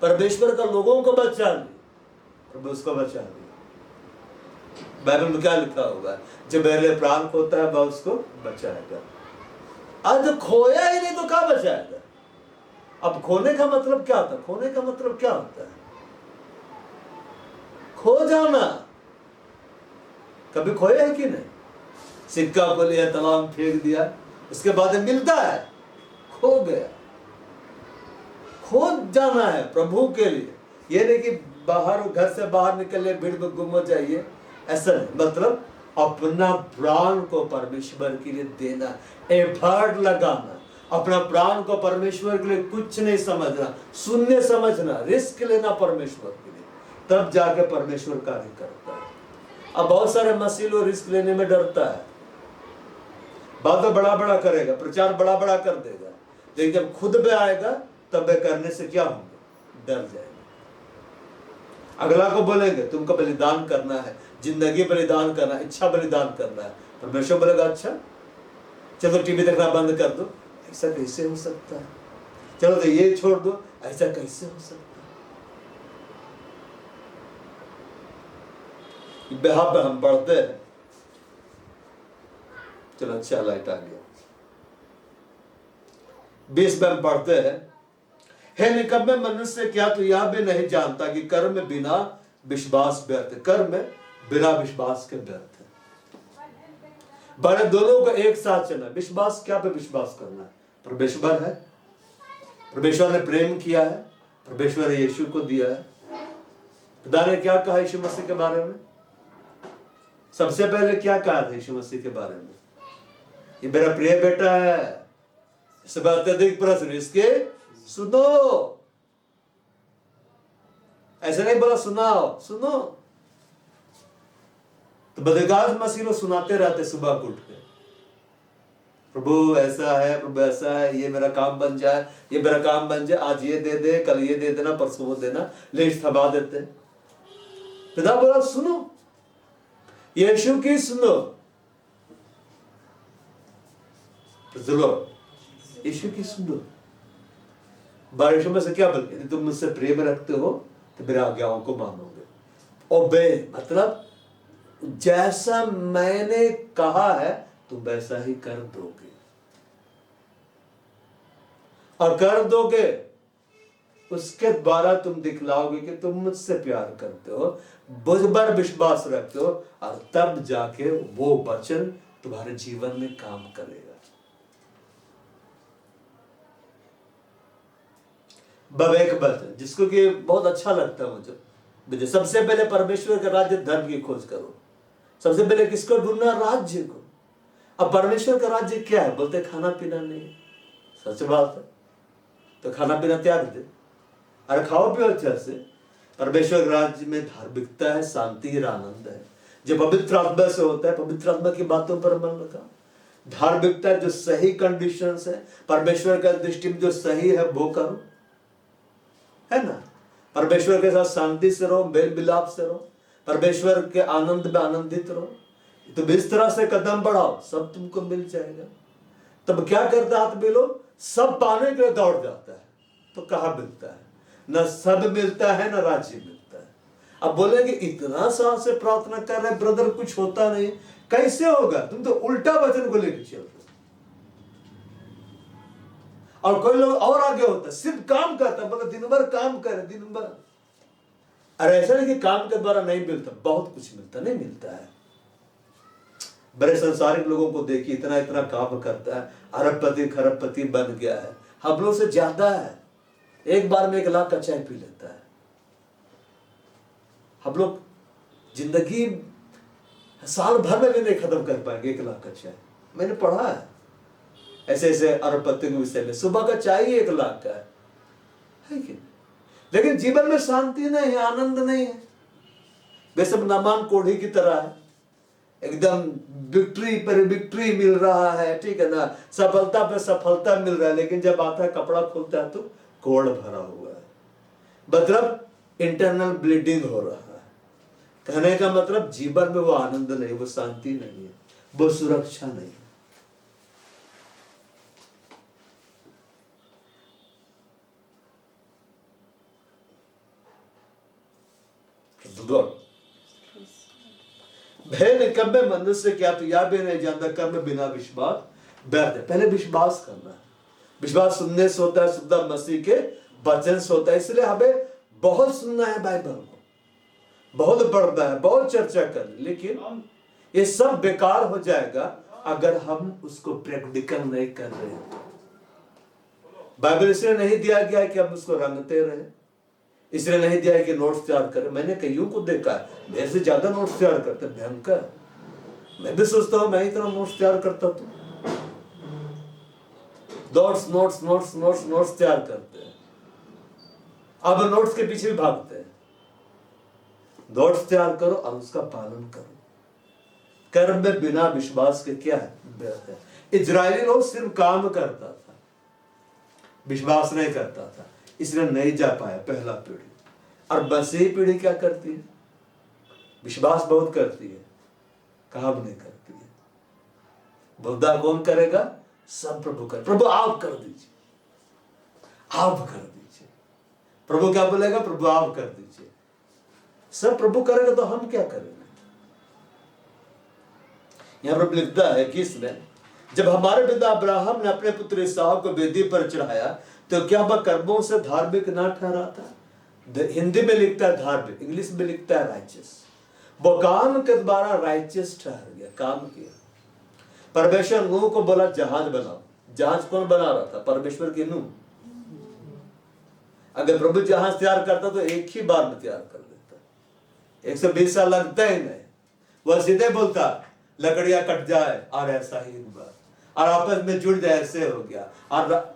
परमेश्वर का लोगों को बचा ली, प्रभु उसको बचा ली। बाइबल में क्या लिखा होगा? जो मेरे प्राण खोता है वह उसको बचाएगा। आज खोया ही नहीं तो क्या बचाएगा? अब खोने का मतलब क्या होता है? खोने का मतलब क्या होता है? खो जाना। कभी खोया है कि नहीं? सिक्का को लिया, तालाब फेंक दिया, उसके बाद मिलता है, खो गया। खो जाना है प्रभु के लिए, ये नहीं कि बाहर घर से बाहर निकले भीड़ में गुम हो जाइए, ऐसा नहीं। मतलब अपना प्राण को परमेश्वर के लिए देना, एफर्ट लगाना, अपना प्राण को परमेश्वर के लिए कुछ नहीं समझना, शून्य समझना, रिस्क लेना परमेश्वर के लिए, तब जाके परमेश्वर कार्य करता है। अब बहुत सारे मसीह लोग रिस्क लेने में डरता है, बातें बड़ा बड़ा करेगा, प्रचार बड़ा बड़ा कर देगा, लेकिन जब खुद में आएगा तब वे करने से क्या होंगे, डर जाएगा। अगला को बोलेंगे तुमको बलिदान करना है, जिंदगी बलिदान करना, इच्छा बलिदान करना है, परमेश्वर बोलेगा अच्छा चलो टीवी देखना बंद कर दो, ऐसा कैसे हो सकता है, चलो तो ये छोड़ दो, ऐसा कैसे हो सकता है। बेहा पे हम पढ़ते हैं, चलो अच्छा लाइट आ गया, 20 में हम पढ़ते हैं, हे निकम्मे मनुष्य क्या तू यह भी नहीं जानता कि कर्म बिना विश्वास व्यर्थ है, कर्म बिना विश्वास के व्यर्थ है। बड़े दोनों को एक साथ चलना। विश्वास क्या पे विश्वास करना है, परमेश्वर है, परमेश्वर ने प्रेम किया है, परमेश्वर ने यीशु को दिया है। खुदा ने क्या कहा यीशु मसीह के बारे में, सबसे पहले क्या कहा था यीशु मसीह के बारे में, ये मेरा प्रिय बेटा है, इससे अत्यधिक प्रश्न इसके सुनो। ऐसे नहीं बोला सुनाओ, सुनो। तो बदकार मसीह लोग सुनाते रहते सुबह उठ के, प्रभु ऐसा है, प्रभु ऐसा है, ये मेरा काम बन जाए, ये मेरा काम बन जाए, आज ये दे दे, कल ये दे देना, परसों वो देना, लिस्ट थमा देते। पिता बोला सुनो, यीशु की सुनो, यीशु की सुनो। बारिश में से क्या बोलते, यदि तुम मुझसे प्रेम रखते हो तो मेरे आज्ञाओं को मानोगे। ओबे मतलब जैसा मैंने कहा है तुम वैसा ही कर दोगे, और कर दोगे उसके द्वारा तुम दिखलाओगे कि तुम मुझसे प्यार करते हो, मुझ पर विश्वास रखते हो, और तब जाके वो वचन तुम्हारे जीवन में काम करेगा। विवेक वचन जिसको कि बहुत अच्छा लगता है मुझे, सबसे पहले परमेश्वर के राज्य धर्म की खोज करो। सबसे पहले किसको ढूंढना, राज्य को। अब परमेश्वर का राज्य क्या है, बोलते खाना पीना नहीं, सच बात है, तो खाना पीना त्याग दे, अरे खाओ पियो अच्छे से। परमेश्वर के राज्य में धार्मिकता है, शांति है, आनंद है, जो पवित्र आत्मा से होता है। पवित्र आत्मा की बातों पर मन लगा, धार्मिकता जो सही कंडीशन है, परमेश्वर का दृष्टि में जो सही है वो करो, है ना। परमेश्वर के साथ शांति से रहो, मेल मिलाप से रहो, परमेश्वर के आनंद में आनंदित रहो। तो इस तरह से कदम बढ़ाओ, सब तुमको मिल जाएगा। तब क्या करता है आदमी लोग, सब पाने के लिए दौड़ जाता है, तो कहाँ मिलता है, न सब मिलता है न राज्य मिलता है। अब बोलेंगे इतना साल से प्रार्थना कर रहे ब्रदर, कुछ होता नहीं, कैसे होगा, तुम तो उल्टा वचन को लेकर चल रहे। और कोई लोग और आगे होता है, सिर्फ काम करता, मतलब दिन भर काम करे, दिन भर। अरे ऐसा नहीं कि काम के द्वारा नहीं मिलता, बहुत कुछ मिलता, नहीं मिलता है। बड़े संसारिक लोगों को देखिए, इतना इतना काम करता है, अरबपति खरबपति बन गया है, हम लोग से ज्यादा है, एक बार में 1 लाख का चाय पी लेता है। हम लोग जिंदगी साल भर में भी नहीं खत्म कर पाएंगे 1 लाख का चाय। मैंने पढ़ा है ऐसे ऐसे अरबपति के विषय में, सुबह का चाय ही 1 लाख का है कि? लेकिन जीवन में शांति नहीं है, आनंद नहीं है। वे सब नामान कोढ़ी की तरह है, एकदम विक्ट्री पर विक्ट्री मिल रहा है, ठीक है ना, सफलता पर सफलता मिल रहा है, लेकिन जब आता है कपड़ा खोलता है तो कोढ़ भरा हुआ है, मतलब इंटरनल ब्लीडिंग हो रहा है। कहने का मतलब जीवन में वो आनंद नहीं, वो शांति नहीं है, वो सुरक्षा नहीं है। भय निकम्मे मनुष्य क्या तू यह भी नहीं जानता कर्म बिना विश्वास व्यर्थ है। पहले विश्वास करना है, विश्वास सुनने से होता है, सुनना मसीह के वचन से होता है। इसलिए हमें बहुत सुनना है, बाइबल को बहुत पढ़ना है, बहुत चर्चा करनी, लेकिन ये सब बेकार हो जाएगा अगर हम उसको प्रैक्टिकल नहीं कर रहे हैं। बाइबल इसलिए नहीं दिया गया है कि हम उसको रंगते रहे, इसलिए नहीं दिया है कि नोट्स तैयार करें। मैंने कईयों को देखा है मेरे से ज्यादा नोट्स तैयार करते, भयंकर। मैं भी सोचता हूं मैं ही तरह नोट्स तैयार करता तो notes notes notes notes notes तैयार करते हैं। अब नोट्स के पीछे भी भागते हैं। नोट्स तैयार करो और उसका पालन करो। कर्म में बिना विश्वास के क्या है? इजरायली लोग सिर्फ काम करता था, विश्वास नहीं करता था, इसलिए नहीं जा पाया पहला पीढ़ी। और मसीही पीढ़ी क्या करती है? विश्वास बहुत करती है, काम नहीं करती है। बोलता कौन करेगा? सब प्रभु कर। प्रभु आप कर दीजिए, आप कर दीजिए। प्रभु क्या बोलेगा? प्रभु आप कर दीजिए। सब प्रभु करेगा तो हम क्या करेंगे? यहां पर लिखता है कि इसमें जब हमारे पिता अब्राहम ने अपने पुत्र इसहाक को वेदी पर चढ़ाया तो क्या वह कर्मों से धार्मिक ना ठहरा था? हिंदी में लिखता है धार्मिक, इंग्लिश में लिखता है राइचियस। वो काम के द्वारा राइचियस ठहर गया, काम किया। परमेश्वर नूह को बोला जहाज बनाओ। जहाज कौन बना रहा था? परमेश्वर की नूह। अगर प्रभु जहाज तैयार करता तो एक ही बार में तैयार कर देता, 120 साल लगता ही नहीं। वह सीधे बोलता लकड़ियां कट जाए और ऐसा ही हुआ, और आपस में जुड़ जाए, ऐसे हो गया। और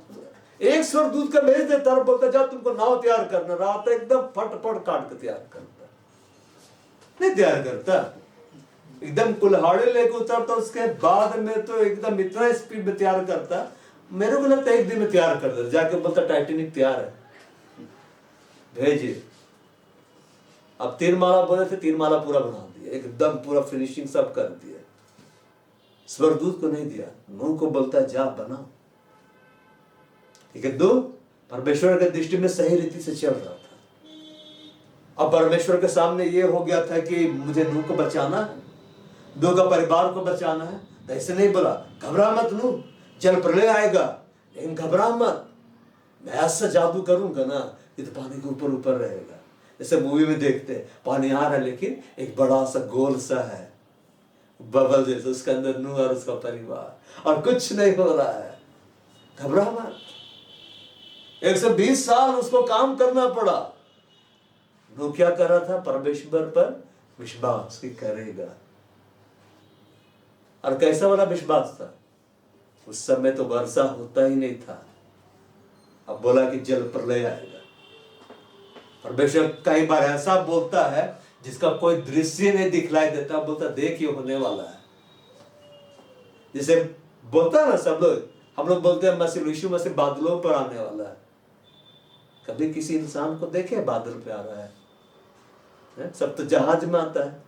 एक स्वर्गदूत का भेज देता और बोलता जा तुमको नाव तैयार करना। रात एकदम फट काट के तैयार करता, नहीं तैयार करता, एकदम कुल्हाड़े लेके उतरता। उसके बाद में तो एकदम इतना स्पीड में तैयार करता, मेरे को लगता है एक दिन में तैयार कर देता। जाके बोलता टाइटेनिक तैयार है, भेजिए। अब 3 माला बोले थे, 3 माला पूरा बना दिया, एकदम पूरा फिनिशिंग सब कर दिया। स्वर्गदूत को नहीं दिया, नूह को बोलता जा बना। ठीक है, 2 परमेश्वर के दृष्टि में सही रीति से चल रहा था। अब परमेश्वर के सामने ये हो गया था कि मुझे नूह को बचाना है, 2 का परिवार को बचाना है। तो ऐसे नहीं बोला घबरा मत नूह, जल प्रलय आएगा, लेकिन घबरा मत, मैं ऐसा जादू करूंगा ना ये तो पानी के ऊपर ऊपर रहेगा। जैसे मूवी में देखते हैं पानी आ रहा है लेकिन एक बड़ा सा गोल सा है बबल जैसे, उसके अंदर नूह और उसका परिवार, और कुछ नहीं हो रहा है। घबरा मत। 120 साल उसको काम करना पड़ा। नूह क्या कर रहा था? परमेश्वर पर विश्वास की करेगा। और कैसा वाला विश्वास था? उस समय तो वर्षा होता ही नहीं था, अब बोला कि जल प्रलय आएगा। परमेश्वर कई बार ऐसा बोलता है जिसका कोई दृश्य नहीं दिखलाई देता, बोलता देखिए होने वाला है। जैसे बोलता है ना सब लोग, हम लोग बोलते हैं मसीह यीशु मसीह बादलों पर आने वाला है। कभी किसी इंसान को देखे बादल पे आ रहा है? सब तो जहाज में आता है।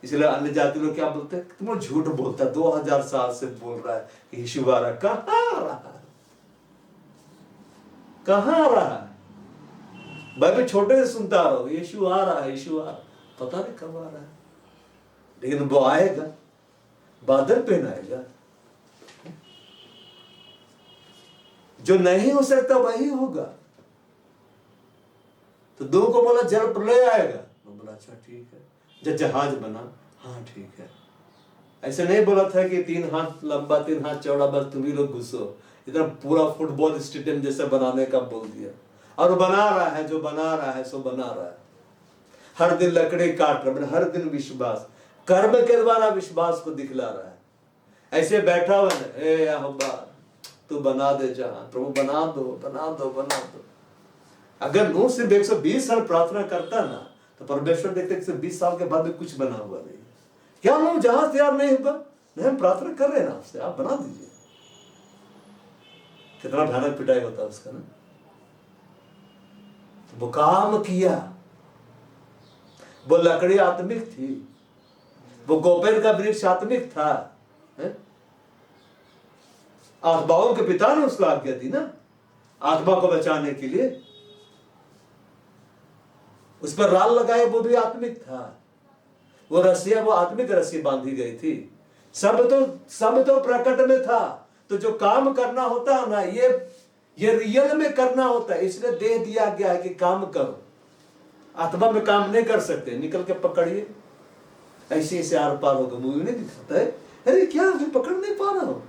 इसलिए अन्य जाति लोग क्या बोलते हैं? तुम झूठ बोलता है, 2000 साल से बोल रहा है कि यीशु आ रहा है। कहां आ रहा है? कहां आ रहा है? मैं छोटे से सुनता रहा हूं यीशु आ रहा है, यीशु आ रहा है, पता नहीं कब आ रहा है, लेकिन वो आएगा, बादल पे आएगा। जो नहीं हो सकता वही होगा। तो 2 को बोला जल प्रलय आएगा, वो बोला अच्छा ठीक है। जब जहाज बना, हाँ ठीक है। ऐसे नहीं बोला था कि 3 हाथ लंबा 3 हाथ चौड़ा बस तुम ही लोग घुसो, इतना पूरा फुटबॉल स्टेडियम जैसे बनाने का बोल दिया। और बना रहा है, जो बना रहा है सो बना रहा है। हर दिन लकड़ी काट रहा है, हर दिन विश्वास, कर्म के द्वारा विश्वास को दिखला रहा है। ऐसे बैठा हुआ है, ए यहोवा तू बना दे जहां, प्रभु बना दो बना दो बना दो। अगर नूह सिर्फ 120 साल प्रार्थना करता ना तो परमेश्वर देखते 120 साल के बाद भी कुछ बना हुआ नहीं। क्या नूह जहाज तैयार नहीं हुआ? नहीं, हम प्रार्थना कर रहे हैं ना आपसे, आप बना दीजिए। कितना भयानक पिटाई होता है उसका ना। वो काम किया, वो लकड़ी आत्मिक थी, वो गोपेर का वृक्ष आत्मिक था। आत्माओं के पिता ने उसको आज्ञा दी ना आत्मा को बचाने के लिए। उस पर राल लगाए, वो भी आत्मिक था। वो रस्सियां, वो आत्मिक रस्सी बांधी गई थी। सब तो प्रकट में था। तो जो काम करना होता है ना, ये रियल में करना होता है। इसलिए दे दिया गया है कि काम करो। आत्मा में काम नहीं कर सकते, निकल के पकड़िए, ऐसे ऐसे आर पार होगा। मूवी नहीं दिखाता है, अरे क्या मैं पकड़ नहीं पा रहा हूं।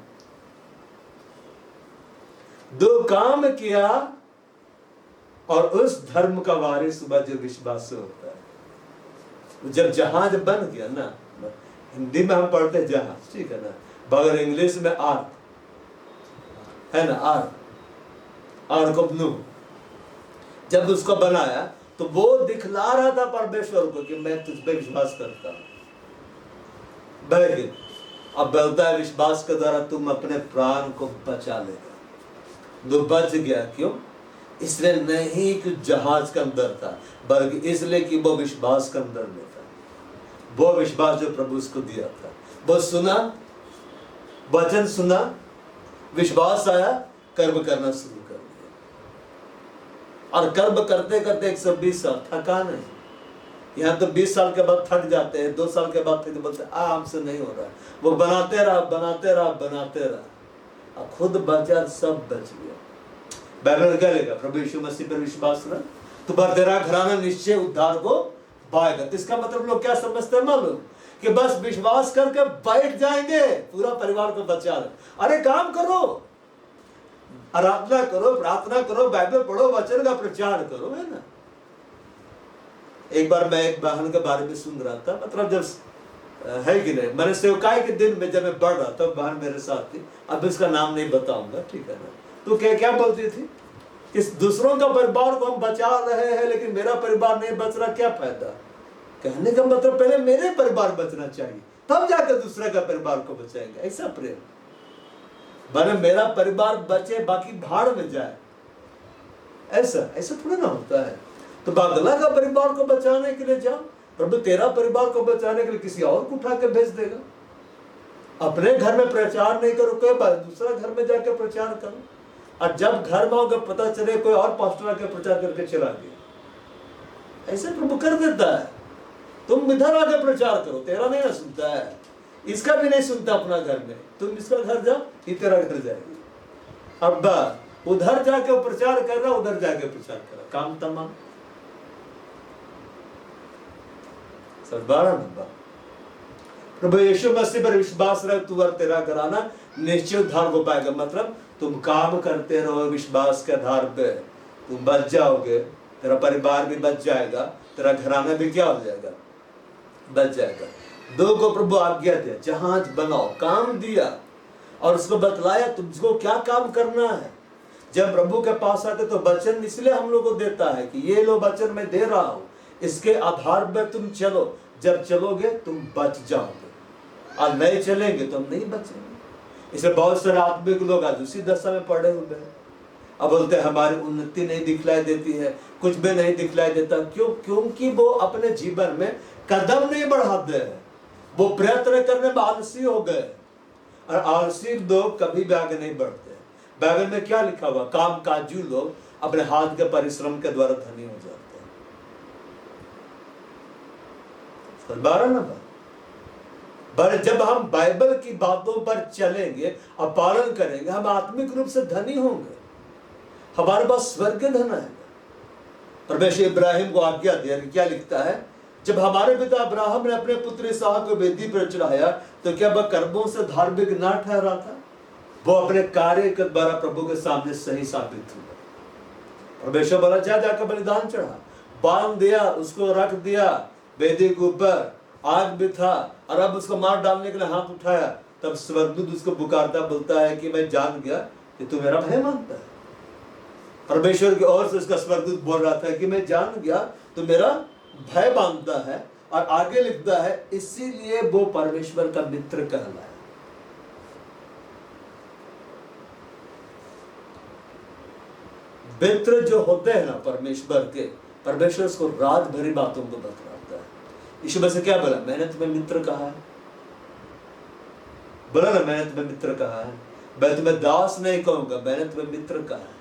दो काम किया और उस धर्म का वारिस हुआ जो विश्वास से होता है। जब जहाज बन गया ना, हिंदी में हम पढ़ते जहाज, ठीक है ना, मगर इंग्लिश में आर्क है ना, आर्क ऑफ नूह। जब उसको बनाया तो वो दिखला रहा था परमेश्वर को कि मैं तुझ पे विश्वास करता हूं। अब बोलता है विश्वास के द्वारा तुम अपने प्राण को बचा लेगा। वो बच गया क्यों? इसलिए नहीं कि जहाज के अंदर था, बल्कि इसलिए कि वो विश्वास के अंदर में था। वो विश्वास जो प्रभु उसको दिया था, वो सुना, वचन सुना, विश्वास आया, कर्म करना शुरू कर दिया। और कर्म करते करते 120 साल थका नहीं। यहाँ तो 20 साल के बाद थक जाते हैं, 2 साल के बाद थक बोलते हमसे नहीं हो रहा। वो बनाते रहा बनाते रहा बनाते रहा, और खुद बचा, सब बच गया। बाइबल क्या लिखा? प्रभु यीशु मसीह पर विश्वास रख, तुम्हारा तेरा घराना निश्चय उद्धार को पाएगा। तो इसका मतलब लोग क्या समझते हैं मालूम? कि बस विश्वास करके बैठ जाएंगे, पूरा परिवार को बचा ले। अरे काम करो, आराधना करो, प्रार्थना करो, बाइबल पढ़ो, वचन का प्रचार करो, है ना। एक बार मैं एक बहन के बारे में सुन रहा था, मतलब जब है कि नहीं, मैंने सेवकाई के दिन में जब मैं पढ़ रहा था, बहन मेरे साथ थी, अब इसका नाम नहीं बताऊंगा, ठीक है ना। तो क्या बोलती थी कि दूसरों का परिवार को हम बचा रहे हैं लेकिन मेरा परिवार नहीं बच रहा, क्या फायदा? कहने का मतलब पहले मेरे परिवार बचना चाहिए, तब जाकर दूसरे का परिवार को बचाएंगे। ऐसा प्रेम, भले मेरा परिवार बचे बाकी भाड़ में जाए, ऐसा थोड़ा ना होता है। तो बागला का परिवार को बचाने के लिए जाओ, प्रभु तेरा परिवार को बचाने के लिए किसी और को उठा के भेज देगा। अपने घर में प्रचार नहीं करो, कोई बात, दूसरा घर में जाकर प्रचार करो। और जब घर में होगा पता चले कोई और पास्टर आके प्रचार करके चला गया, ऐसे प्रभु कर देता है। तुम इधर आके प्रचार करो, तेरा नहीं सुनता है, इसका भी नहीं सुनता अपना घर में, तुम इसका घर जाओ, ये तेरा घर जाएगी। अब उधर जाके प्रचार कर रहा, उधर जाके प्रचार कर रहा, काम तमाम। 12 नंबर, प्रभु यीशु मसीह पर विश्वास रख, तू और तेरा घराना निश्चय उद्धार हो पाएगा। मतलब तुम काम करते रहो विश्वास के आधार पे, तुम बच जाओगे, तेरा परिवार भी बच जाएगा, तेरा घराना भी क्या हो जाएगा? बच जाएगा। 2 को प्रभु आज्ञा दिया, जहाज बनाओ, काम दिया और उसको बतलाया तुमको क्या काम करना है। जब प्रभु के पास आते तो वचन इसलिए हम लोग को देता है कि ये लो वचन मैं दे रहा हूं, इसके आधार पर तुम चलो। जब चलोगे तुम बच जाओगे, और नहीं चलेंगे तुम नहीं बचेंगे। इसलिए बहुत सारे आत्मिक लोग आज उसी दशा में पड़े हुए हैं। अब बोलते हैं हमारी उन्नति नहीं दिखलाई देती है, कुछ भी नहीं दिखलाई देता। क्यों? क्योंकि वो अपने जीवन में कदम नहीं बढ़ाते हैं, वो प्रयत्न करने में आलसी हो गए, और आलसी लोग कभी भी आगे नहीं बढ़ते। बाइबल में क्या लिखा हुआ? काम काजू लोग अपने हाथ के परिश्रम के द्वारा धनी हो जाते हैं। 12 नंबर, पर जब हम बाइबल की बातों पर चलेंगे और पालन करेंगे, हम आत्मिक रूप से धनी होंगे, हमारे पास स्वर्ग धन है। परमेश्वर इब्राहिम को आज्ञा दिया, क्या लिखता है? जब हमारे पिता अब्राहम ने अपने पुत्र इसहाक को वेदी पर चढ़ाया तो क्या वह कर्मों से धार्मिक ना ठहरा था? वो अपने कार्य के द्वारा प्रभु के सामने सही साबित हुआ। परमेश्वर बोला जा जाकर बलिदान चढ़ा, बांध दिया, उसको रख दिया वेदी के ऊपर, आग भी था, और अब उसको मार डालने के लिए हाथ उठाया, तब स्वर्गदूत उसको पुकारता बोलता है कि मैं जान गया कि तू मेरा भय मानता है। परमेश्वर की ओर से उसका स्वर्गदूत बोल रहा था कि मैं जान गया तू मेरा भय मानता है। और आगे लिखता है इसीलिए वो परमेश्वर का मित्र कहलाया। मित्र जो होते हैं ना परमेश्वर के, परमेश्वर उसको रात भरी बातों को बतलाता है। यीशु मसीह क्या बोला? मैंने तुम्हें मित्र कहा है, बोला ना, मैंने तुम्हें मित्र कहा है, मैं तुम्हें दास नहीं कहूंगा, मैंने तुम्हें मित्र कहा है।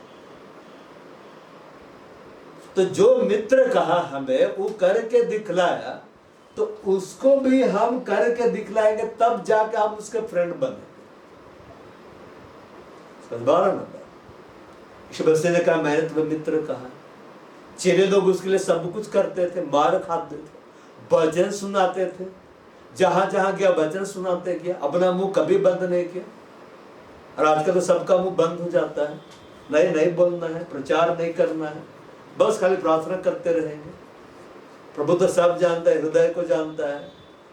तो जो मित्र कहा हमें, वो करके दिखलाया, तो उसको भी हम करके दिखलाएंगे, तब जाके हम उसके फ्रेंड बनेंगे। 12 नंबर, यीशु मसीह ने कहा मैंने तुम्हें मित्र कहा। चेले लोग उसके लिए सब कुछ करते थे, मार खाते थे, वचन सुनाते थे, जहां जहां गया वचन सुनाते गया, अपना मुंह कभी बंद नहीं किया। और आजकल तो सबका मुंह बंद हो जाता है, नहीं बोलना है, प्रचार नहीं करना है, बस खाली प्रार्थना करते रहेंगे। प्रभु तो सब जानता है, हृदय को जानता है,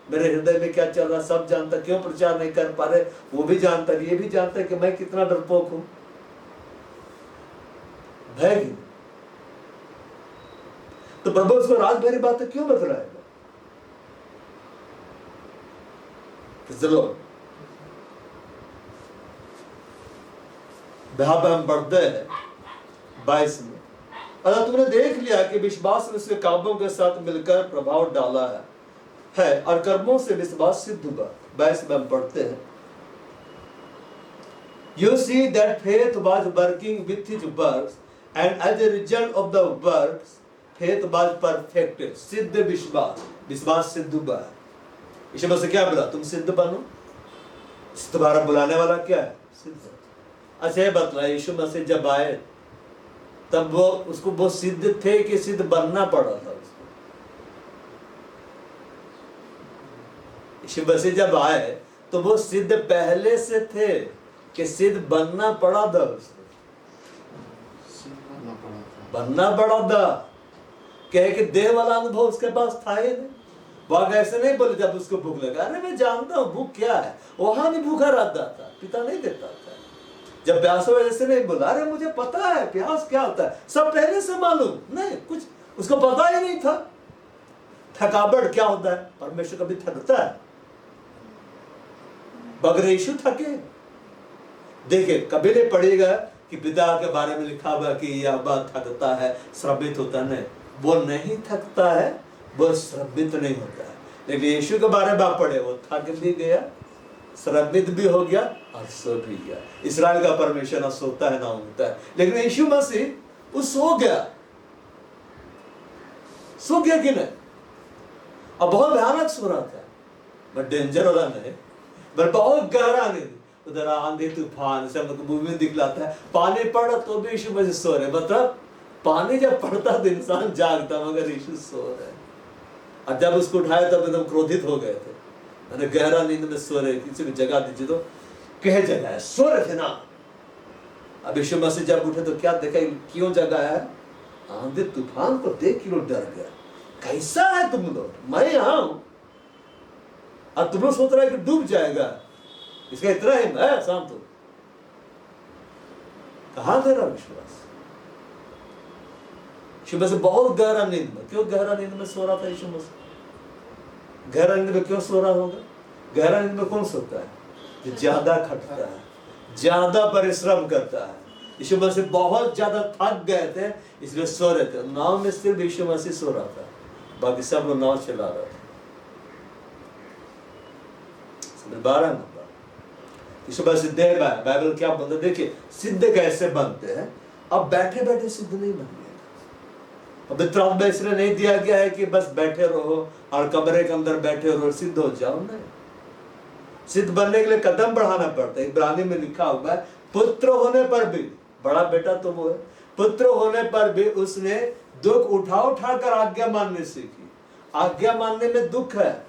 मेरे हृदय में क्या चल रहा सब जानता है। क्यों प्रचार नहीं कर पा रहे वो भी जानता है, ये भी जानता है कि मैं कितना डरपोक हूं। भय तो प्रभु उसको राज भरी बातें क्यों बतलाएगा? चलो यहाँ पे हम पढ़ते हैं 22 में, अगर तुमने देख लिया कि विश्वास ने उसके कामों के साथ मिलकर प्रभाव डाला है और कर्मों से विश्वास सिद्ध हुआ। 22 में हम पढ़ते हैं, You see that faith was working with his works, and as a result of the works, faith was perfected. सिद्ध विश्वास, विश्वास सिद्ध हुआ है। यीशु मसीह क्या बोला? तुम सिद्ध बनो। तुम्हारा बुलाने वाला क्या है? सिद्ध। अच्छा ये बतला, यीशु मसीह जब आए तब वो उसको वो सिद्ध थे कि सिद्ध बनना पड़ा था उसको? यीशु मसीह जब आए तो वो सिद्ध पहले से थे कि सिद्ध बनना पड़ा था उसको? बनना पड़ा था। कहे कि देह वाला अनुभव उसके पास था ही नहीं। वहां ऐसे नहीं बोले जब उसको भूख लगा, अरे मैं जानता हूं भूख क्या है, वहां भी भूखा रहता था, पिता नहीं देता था। जब प्यास हो ऐसे नहीं बोला, अरे मुझे पता है प्यास क्या होता है, सब पहले से मालूम नहीं, कुछ उसको पता ही नहीं था। थकावट क्या होता है? परमेश्वर कभी थकता है? बगैर यीशु थके? देखिए कभी नहीं पढ़ेगा कि पिता के बारे में लिखा हुआ कि यह बात थकता है, श्रमित होता नहीं, वो नहीं थकता है, वो श्रमित नहीं होता है। लेकिन यीशु के बारे में आप पढ़े, वो थक भी गया, श्रमित भी हो गया और सो भी गया। इस्राएल का परमेश्वर ना सोता है ना ऊँगता है, लेकिन यीशु मसीह वो सो गया। सो गया कि नहीं? और बहुत भयानक सो रहा था, बट डेंजर वाला नहीं, बट बहुत गहरा नहीं। उधर आंधी तूफान से हमको मूवी में दिखलाता है, पानी पड़ा तो भी यीशु मसीह सो रहे। मतलब पानी जब पड़ता तो इंसान जागता, मगर यीशु सो रहे। और जब उसको उठाया तब एकदम क्रोधित हो गए थे, मैंने गहरा नींद में सो रहे, किसी को जगा दीजिए तो कह जगाया, सो रहे थे ना। अब यीशु मसीह जब उठे तो क्या देखा, क्यों जगाया है? आंधी तूफान को देख के लोग डर गया। कैसा है तुम लोग, मैं यहां हूं और तुम लोग सोच रहे कि डूब जाएगा, इसका इतना ही है, शांत हो। कहां तेरा विश्वास? यीशु मसीह बहुत गहरा नींद में, क्यों गहरा नींद में सो रहा था यीशु मसीह? गहरा नींद में क्यों सो रहा होगा? गहरा नींद में कौन सोता है? जो ज्यादा खटता है, ज्यादा परिश्रम करता है। यीशु मसीह बहुत ज्यादा थक गए थे, इसलिए सो रहे थे। नाव में सिर्फ यीशु मसीह सो रहा था, बाकी सब लोग नाव चला रहे थे। 12 नंबर यीशु मसीह दे बाइबल क्या बोलते, देखिए सिद्ध कैसे बनते हैं। अब बैठे बैठे सिद्ध नहीं बन गए। पवित्र आत्मा इसलिए नहीं दिया गया है कि बस बैठे रहो और कमरे के अंदर बैठे रहो सिद्ध हो जाओ, नहीं। सिद्ध बनने के लिए कदम बढ़ाना पड़ता है। इब्रानी में लिखा हुआ है, पुत्र होने पर भी, बड़ा बेटा तो वो है, पुत्र होने पर भी उसने दुख उठा उठा कर आज्ञा मानने सीखी। आज्ञा मानने में दुख है,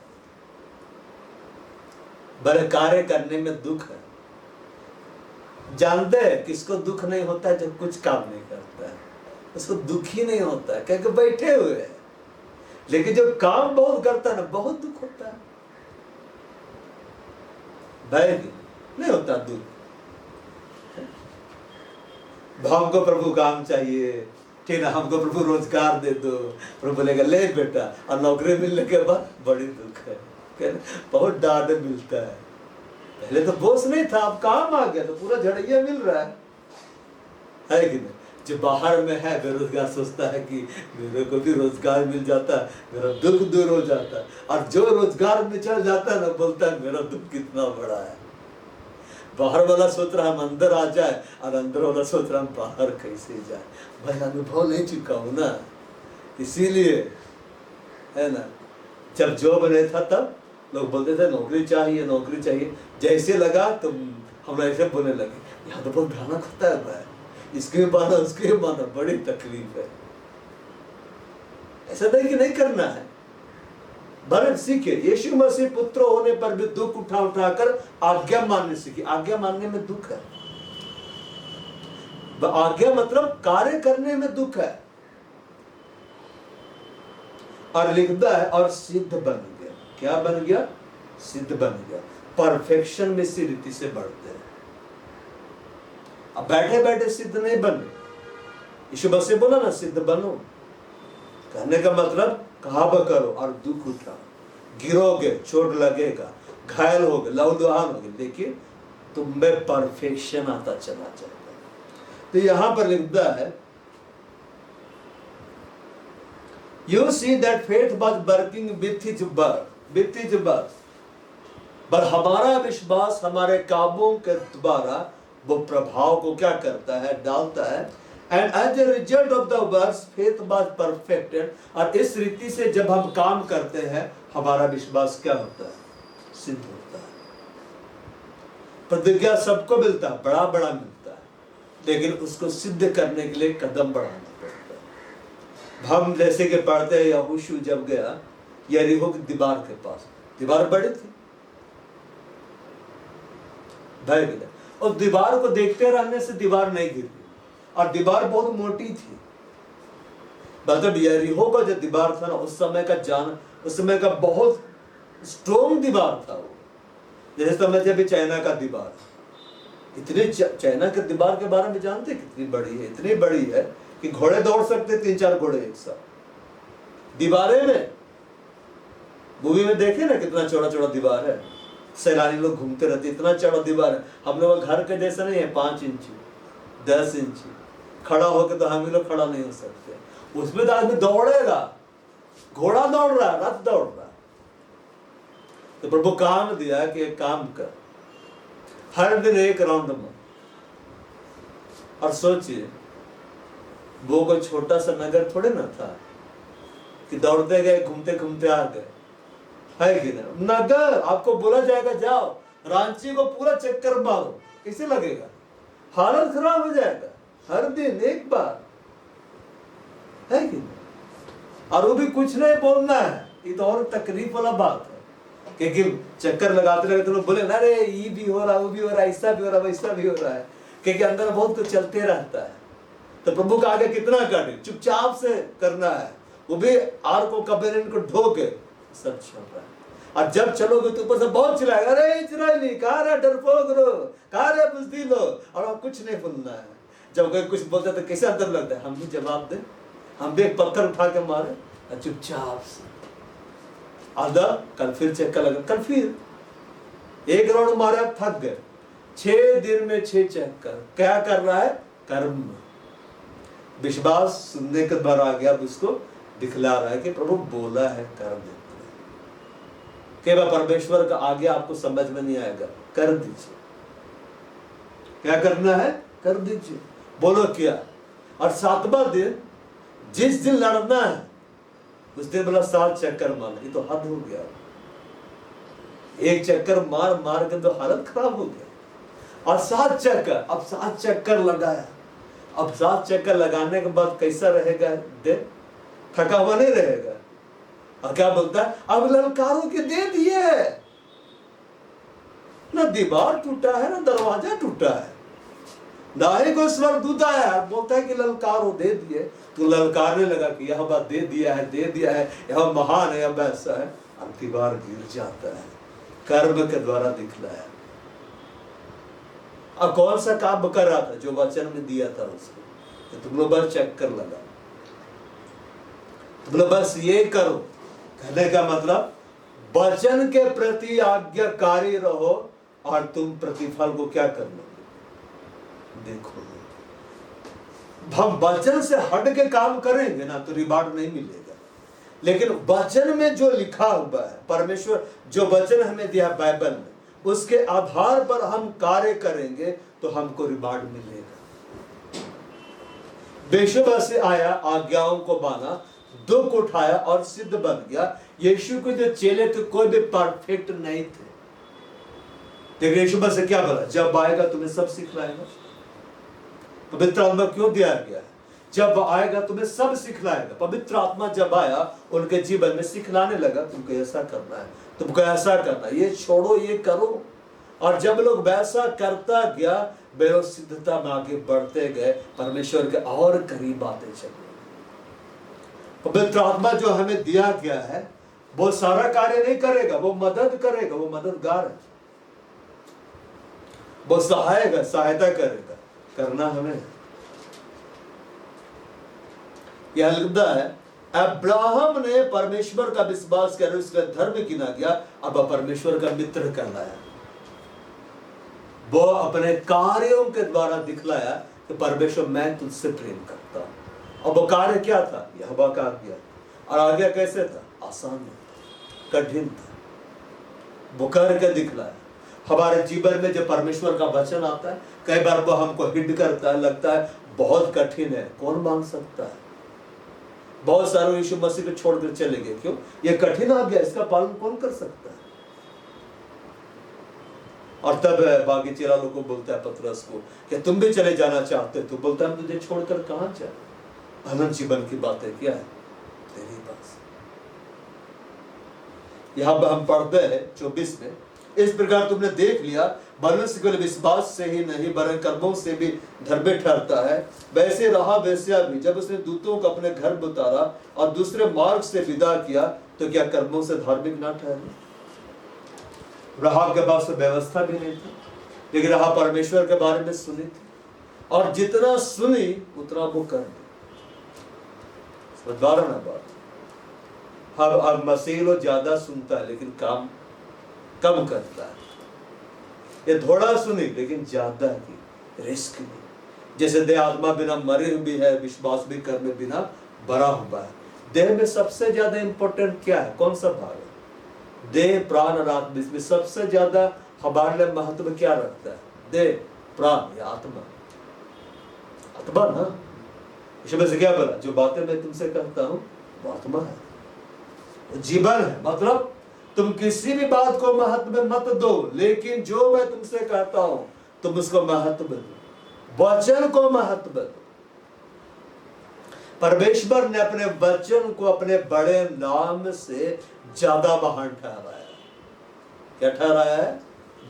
बड़े कार्य करने में दुख है। जानते हैं किसको दुख नहीं होता है? जो कुछ काम नहीं करता है उसको दुख ही नहीं होता है, क्योंकि बैठे हुए हैं। लेकिन जो काम बहुत करता है ना, बहुत दुख होता है। नहीं होता दुख। हमको प्रभु काम चाहिए, ठीक है, हमको प्रभु रोजगार दे दो। प्रभु बोलेगा ले बेटा, और नौकरी मिलने के बाद बड़ी दुख है, बहुत डांट मिलता है। पहले तो बोस नहीं था, अब काम आ गया तो पूरा झड़िया मिल रहा है कि नहीं? जो बाहर में है बेरोजगार सोचता है कि मेरे को भी रोजगार मिल जाता है, मेरा दुख दूर हो जाता है। और जो रोजगार में चल जाता है ना, बोलता है मेरा दुख कितना बड़ा है। बाहर वाला सोच रहा हम अंदर आ जाए, और अंदर वाला सोच रहा हम बाहर कैसे जाए। भाई अनुभव नहीं चुका हूं ना, इसीलिए है ना। जब जॉब नहीं था तब लोग बोलते थे नौकरी चाहिए, नौकरी चाहिए। जैसे लगा तो हम ऐसे बोलने लगे, यहाँ तो बहुत भयानक होता है भाई, इसके माना उसके माना, बड़ी तकलीफ है। ऐसा नहीं कि नहीं करना है, बल्कि सीखे। यीशु मसीह पुत्र होने पर भी दुख उठा उठाकर आज्ञा मानने सीखी। आज्ञा मानने में दुख है। आज्ञा मतलब कार्य करने में दुख है। और लिखता है और सिद्ध बन गया। क्या बन गया? सिद्ध बन गया। परफेक्शन में इसी रीति से बढ़ते हैं। अब बैठे बैठे सिद्ध नहीं बने। यीशु मसीह से बोला ना सिद्ध बनो। कहने का मतलब कहावा करो और दुख उठाओ, गिरोगे, चोट लगेगा, घायल होगे, लहूलुहान होगे, लेकिन तुम में परफेक्शन आता चला जाएगा। तो यहां पर लिखता है You see that faith was working with his birth, पर हमारा विश्वास हमारे कामों के द्वारा वो प्रभाव को क्या करता है? डालता है। And as a result of the works, faith was perfected। और इस रीति से जब हम काम करते हैं हमारा विश्वास क्या होता है? सिद्ध होता है। प्रतिज्ञा सबको मिलता है, बड़ा बड़ा मिलता है, लेकिन उसको सिद्ध करने के लिए कदम बढ़ाना पड़ता है। हम जैसे कि पढ़ते हैं यहोशू जब गया यरीहो की दीवार के पास, दीवार बड़ी थी, भय गया, और दीवार को देखते रहने से दीवार नहीं गिरी, और दीवार बहुत मोटी थी। मतलब यरीहो का जो दीवार था ना उस समय का बहुत स्ट्रॉन्ग दीवार था वो। जैसे समझे अभी चाइना का दीवार, इतनी चाइना के दीवार के बारे में जानते कितनी बड़ी है? इतनी बड़ी है कि घोड़े दौड़ सकते, 3-4 घोड़े एक साथ। दीवारें में मूवी में देखे ना कितना चौड़ा चौड़ा दीवार है, सैलानी लोग घूमते रहते, इतना चौड़ा दीवार है। हम लोग घर के जैसा नहीं है, 5 इंची 10 इंची खड़ा होकर, तो हम लोग खड़ा नहीं हो सकते। उसमें तो आदमी दौड़ेगा, घोड़ा दौड़ रहा है, रथ दौड़ रहा है। तो प्रभु काम दिया कि एक काम कर, हर दिन 1 राउंड में। और सोचिए वो कोई छोटा सा नगर थोड़े ना था कि दौड़ते गए, घूमते घूमते आ गए, है कि नहीं? नगर आपको बोला जाएगा जाओ रांची को पूरा चक्कर मारो, कैसे लगेगा? हालत खराब हो जाएगा। हर दिन 1 बार, है कि नहीं? और वो भी कुछ नहीं बोलना है। ये तो और तकलीफ वाला बात है, क्योंकि चक्कर लगाते रहे तो लोग बोले ना, अरे ये भी हो रहा, वो भी हो रहा, ऐसा भी हो रहा, वैसा भी हो रहा है, क्योंकि अंदर बहुत कुछ चलते रहता है। तो प्रभु का आगे कितना काटे, चुपचाप से करना है, वो भी आर को कबीर को ढो के सब चल रहा है। और जब चलोगे तो ऊपर से बहुत चिल्लाएगा, अरे इजराइली कहा रहा, डरपोक रो, कहा रहा बुजदिल लो, और आप कुछ नहीं बोलना है। जब कोई कुछ बोलता है तो कैसे अंदर लगता है, हम भी जवाब दें, हम भी एक पत्थर उठा के मारे, चुपचाप से। आधा कल फिर चक्कर लगा, कल फिर 1 राउंड मारे, आप थक गए। 6 दिन में 6 चक्कर। क्या कर रहा है? कर्म। विश्वास सुनने के द्वारा आ गया, अब उसको दिखला रहा है कि प्रभु बोला है, कर देते हैं। केवल परमेश्वर का आगे आपको समझ में नहीं आएगा, कर दीजिए। क्या करना है? कर दीजिए। बोलो क्या? और 7वां दिन जिस दिन लड़ना है उस दिन बोला 7 चक्कर मारना। ये तो हद हो गया। 1 चक्कर मार मार के तो हालत खराब हो गया। और 7 चक्कर, अब 7 चक्कर लगाया। अब 7 चक्कर लगाने के बाद कैसा रहेगा? दिन थका हुआ नहीं रहेगा। और क्या बोलता है? अब ललकारों के दे दिए, ना दीवार टूटा है ना दरवाजा टूटा है, ना ही कोई स्वर्गदूत आया है, बोलता है कि ललकारो दे दिए। तो ललकारने लगा कि यह बात दे दिया है, दे दिया है, यह महान है, अब ऐसा है। अब दीवार गिर जाता है, कर्म के द्वारा दिखलाया। और कौन सा काम कर रहा था? जो वचन में दिया था उसको, तो तुम लोग बस चक्कर लगा, तुम लोग बस ये करो। कहने का मतलब वचन के प्रति आज्ञाकारी रहो और तुम प्रतिफल को क्या कर लोगे? देखो, हम वचन से हट के काम करेंगे ना तो रिवार्ड नहीं मिलेगा। लेकिन वचन में जो लिखा हुआ है, परमेश्वर जो वचन हमें दिया बाइबल में, उसके आधार पर हम कार्य करेंगे तो हमको रिवार्ड मिलेगा। बेशुबा से आया, आज्ञाओं को माना, दुख उठाया और सिद्ध बन गया। यीशु के जो चेले थे कोई भी परफेक्ट नहीं थे, लेकिन यीशु से क्या बोला? जब आएगा तुम्हें सब सिखलाएगा। पवित्र आत्मा क्यों दिया गया है? जब आएगा तुम्हें सब सिखलाएगा। पवित्र आत्मा जब आया उनके जीवन में सिखलाने लगा, तुमको ऐसा करना है, तुमको ऐसा करना है, ये छोड़ो, ये करो। और जब लोग वैसा करता गया, व्यवस्थितता में आगे बढ़ते गए, परमेश्वर के और करीब आते चले। पवित्र आत्मा जो हमें दिया गया है वो सारा कार्य नहीं करेगा, वो मदद करेगा, वो मददगार है, वो सहायता करेगा, करना हमें। यह लिखता है अब्राहम ने परमेश्वर का विश्वास कर उसका धर्म गिना गया, अब परमेश्वर का मित्र कहलाया। वो अपने कार्यों के द्वारा दिखलाया कि परमेश्वर मैं तुझसे प्रेम करता हूं। और वो कार्य क्या था? यहोवा का आज्ञा। और आज्ञा कैसे था? आसान था, कठिन था, वो करके दिखलाया। हमारे जीवन में जब परमेश्वर का वचन आता है, कई बार वो हमको हिट करता है, लगता है बहुत कठिन है, कौन मांग सकता है। बहुत सारे यीशु मसीह को छोड़कर चले गए, क्यों? ये कठिन आ गया, इसका पालन कौन कर सकता है? और तब बाकी चेला लोग को बोलता है पतरस को कि तुम भी चले जाना चाहते, तो बोलता है तुझे छोड़कर कहां जाए, अनंत जीवन की बातें क्या है तेरे पास। यहां पर हम पढ़ते हैं 24 में, इस प्रकार तुमने देख लिया मनुष्य केवल विश्वास से ही नहीं वरन कर्मों से भी धर्मी ठहरता है। वैसे रहा वेश्या भी, जब उसने दूतों को अपने घर में उतारा और दूसरे मार्ग से विदा किया, तो क्या कर्मों से धार्मिक ना ठहरे? राहाब के पास तो व्यवस्था भी नहीं थी, लेकिन राहाब परमेश्वर के बारे में सुनी थी, और जितना सुनी उतना वो कर दी। समझदार ना बात। अब मसीह लोग ज्यादा सुनता है लेकिन काम कम करता है। ये थोड़ा सुनी लेकिन ज्यादा की रिस्क भी। जैसे देह आत्मा बिना मरे भी है, विश्वास भी करने बिना बड़ा हुआ है। देह में सबसे ज्यादा इंपॉर्टेंट क्या है? कौन सा भाग है? देह, प्राण और आत्मा। इसमें सबसे ज्यादा हमारे लिए महत्व क्या रखता है? देह, प्राण या आत्मा? आत्मा ना। इसमें से क्या बोला? जो बातें मैं तुमसे कहता हूं वो आत्मा है, जीवन है। मतलब तुम किसी भी बात को महत्व मत दो, लेकिन जो मैं तुमसे कहता हूं तुम उसको महत्व दो, वचन को महत्व दो। परमेश्वर ने अपने वचन को अपने बड़े नाम से ज्यादा महान ठहराया। क्या ठहराया है?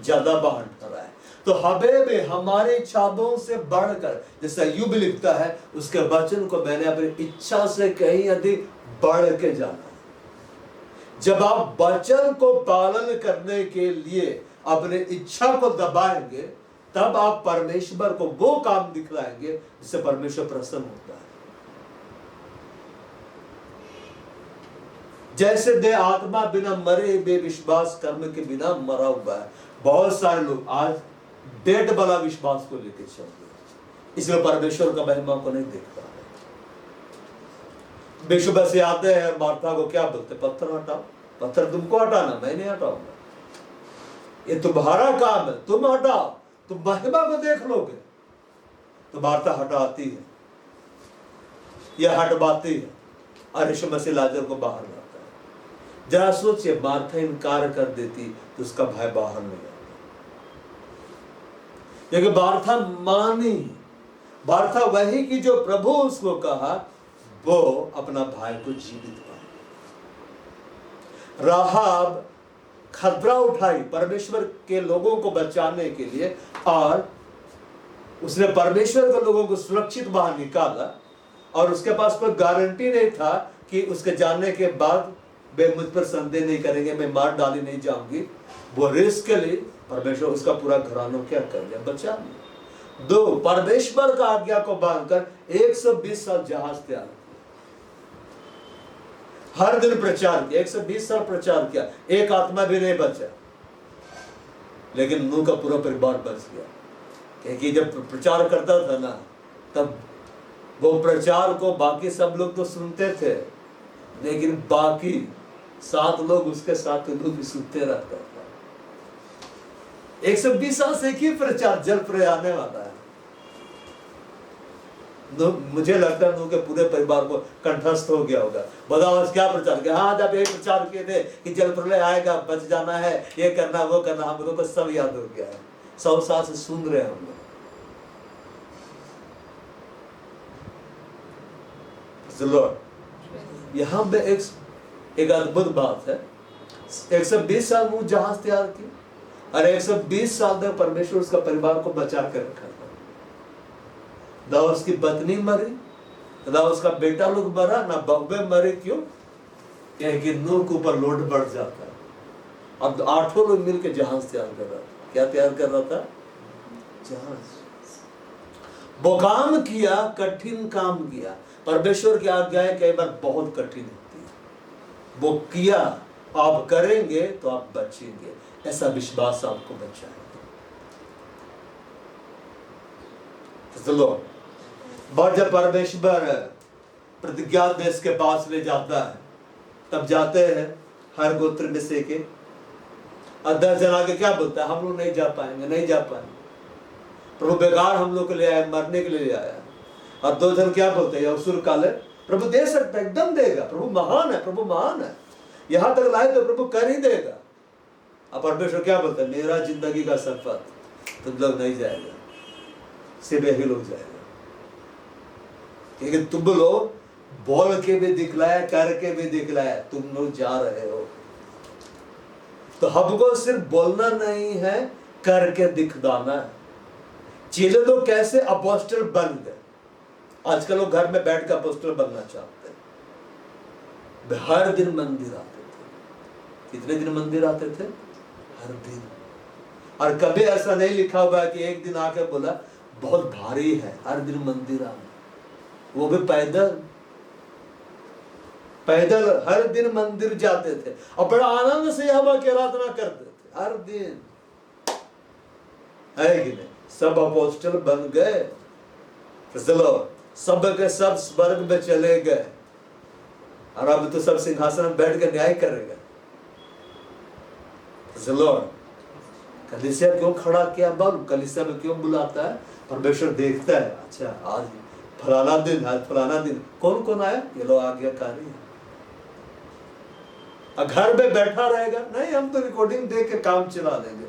ज्यादा महान ठहराया है। तो हमें भी हमारी इच्छाओं से बढ़कर, जैसे अय्यूब लिखता है, उसके वचन को मैंने अपनी इच्छा से कहीं अधिक बढ़ के जाना। जब आप वचन को पालन करने के लिए अपने इच्छा को दबाएंगे, तब आप परमेश्वर को वो काम दिखलाएंगे जिससे परमेश्वर प्रसन्न होता है। जैसे देह आत्मा बिना मरे बेविश्वास कर्म के बिना मरा हुआ है। बहुत सारे लोग आज डेड वाला विश्वास को लेकर चल रहे, इसलिए परमेश्वर का महिमा को नहीं देख पा रहे। विश्व से आते हैं, मार्था को क्या बोलते? पत्थर हटाओ। पत्थर तुमको हटाना, मैं नहीं हटाऊंगा, ये तुम्हारा काम है, तुम हटाओ, तुम महिमा को देख लोगे। तो मार्था हटाती है, यह हटवाती है, और यीशु मसीह लाजर को बाहर लाता है। जरा सोचिए, मार्था इनकार कर देती तो उसका भाई बाहर नहीं आता। क्योंकि मार्था मानी, मार्था वही की जो प्रभु उसको कहा, वो अपना भाई को जीवित पाए। राहाब खतरा उठाई परमेश्वर के लोगों को बचाने के लिए, और उसने परमेश्वर के लोगों को सुरक्षित बाहर निकाला, और उसके पास कोई गारंटी नहीं था कि उसके जाने के बाद वे मुझ पर संदेह नहीं करेंगे, मैं मार डाली नहीं जाऊंगी। वो रिस्क के लिए परमेश्वर उसका पूरा घराना क्या कर लिया? बचा लिया। दो, परमेश्वर का आज्ञा को बांधकर 120 साल जहाज तैयार, हर दिन प्रचार किया, 120 साल प्रचार किया, एक आत्मा भी नहीं बचा। लेकिन नूह का पूरा परिवार बच गया, क्योंकि जब प्रचार करता था ना, तब वो प्रचार को बाकी सब लोग तो सुनते थे, लेकिन बाकी 7 लोग उसके साथ लोग भी सुनते रहता था। 120 साल से ही प्रचार, जल प्रलय आने वाला है। मुझे लगता है उनके पूरे परिवार को कंठस्थ हो गया होगा। बताओ आज क्या प्रचार किया? हाँ, जब यही प्रचार किए थे कि जल प्रलय आएगा, बच जाना है, ये करना वो करना, हम लोगों को सब याद हो गया है। 100 साल से सुन रहे हैं हम लोग। यहाँ पे एक अद्भुत बात है। 120 साल वो जहाज तैयार की, और 120 साल तक परमेश्वर उसका परिवार को बचा कर रखा था। ना उसकी पत्नी मरी, ना उसका बेटा लोग मरा, ना बहुबे मरे। क्यों? क्योंकि नूह के ऊपर लोड बढ़ जाता है। अब 8 लोग मिलकर जहाज तैयार कर रहा था। क्या तैयार कर रहा था? जहाज। वो काम किया, कठिन काम किया। परमेश्वर की आज्ञाएं कई बार बहुत कठिन होती है। वो किया, आप करेंगे तो आप बचेंगे, ऐसा विश्वास आपको बचाएगा। चलो, और जब परमेश्वर प्रतिज्ञा देश के पास ले जाता है, तब जाते हैं हर गोत्र में से के 10 जन आके क्या बोलता है? हम लोग नहीं जा पाएंगे, नहीं जा पाएंगे, प्रभु बेकार हम लोग के लिए आया, मरने के लिए आया। और 2 जन क्या बोलते हैं? असुर काले, प्रभु दे सकता है, एकदम देगा, प्रभु महान है, प्रभु महान है, यहां तक लाए तो प्रभु कर ही देगा। अब परमेश्वर क्या बोलता है? मेरा जिंदगी का सफर तुम लोग नहीं जाएगा, सिर्फ यही लोग जाएगा। क्योंकि तुम लोग बोल के भी दिखलाया, करके भी दिखलाया, तुम लोग जा रहे हो। तो हमको सिर्फ बोलना नहीं है, करके दिखलाना है। चेले लोग कैसे अपोस्टल बन गए? आजकल लोग घर में बैठ कर अपोस्टल बनना चाहते हैं। हर दिन मंदिर आते थे। कितने दिन मंदिर आते थे? हर दिन। और कभी ऐसा नहीं लिखा हुआ कि एक दिन आके बोला बहुत भारी है, हर दिन मंदिर आना, वो भी पैदल। पैदल हर दिन मंदिर जाते थे और बड़ा आनंद से हवा की आराधना करते थे हर दिन, है कि नहीं? सब अपोस्टल बन गए। चलो, सब के सब स्वर्ग में चले गए और अब तो सब सिंहासन में बैठ कर न्याय करेगा। चलो, कलीसिया क्यों खड़ा किया? बाबू कलीसिया में क्यों बुलाता है? परमेश्वर देखता है, अच्छा आज फलाना दिन, आज फलाना दिन, कौन कौन आया? ये लोग आज्ञाकारी है। घर में बैठा रहेगा? नहीं, हम तो रिकॉर्डिंग देख के काम चला लेंगे।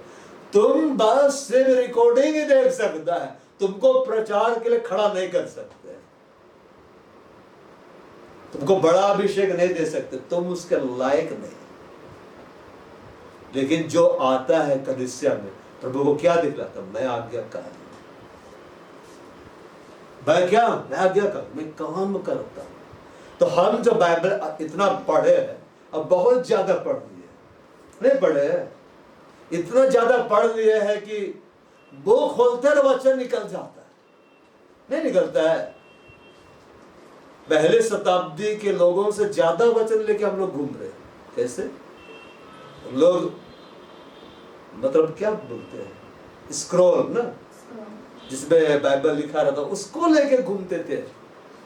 तुम बस सिर्फ रिकॉर्डिंग ही देख सकता है, तुमको प्रचार के लिए खड़ा नहीं कर सकते, तुमको बड़ा अभिषेक नहीं दे सकते, तुम उसके लायक नहीं। लेकिन जो आता है कलीसिया में, प्रभु को क्या दिखलाता? मैं आज्ञाकारी, मैं क्या? मैं आज्ञाकारी, मैं काम करता हूं। तो हम जो बाइबल इतना पढ़े हैं, अब बहुत ज्यादा पढ़ लिए, नहीं पढ़े, इतना ज्यादा पढ़ लिए है कि वो खोलते और वचन निकल जाता है, नहीं निकलता है। पहले शताब्दी के लोगों से ज्यादा वचन लेके हम लोग घूम रहे हैं। कैसे? लोग मतलब क्या बोलते हैं, स्क्रॉल ना, जिसमें बाइबल लिखा रहता, उसको लेके घूमते थे।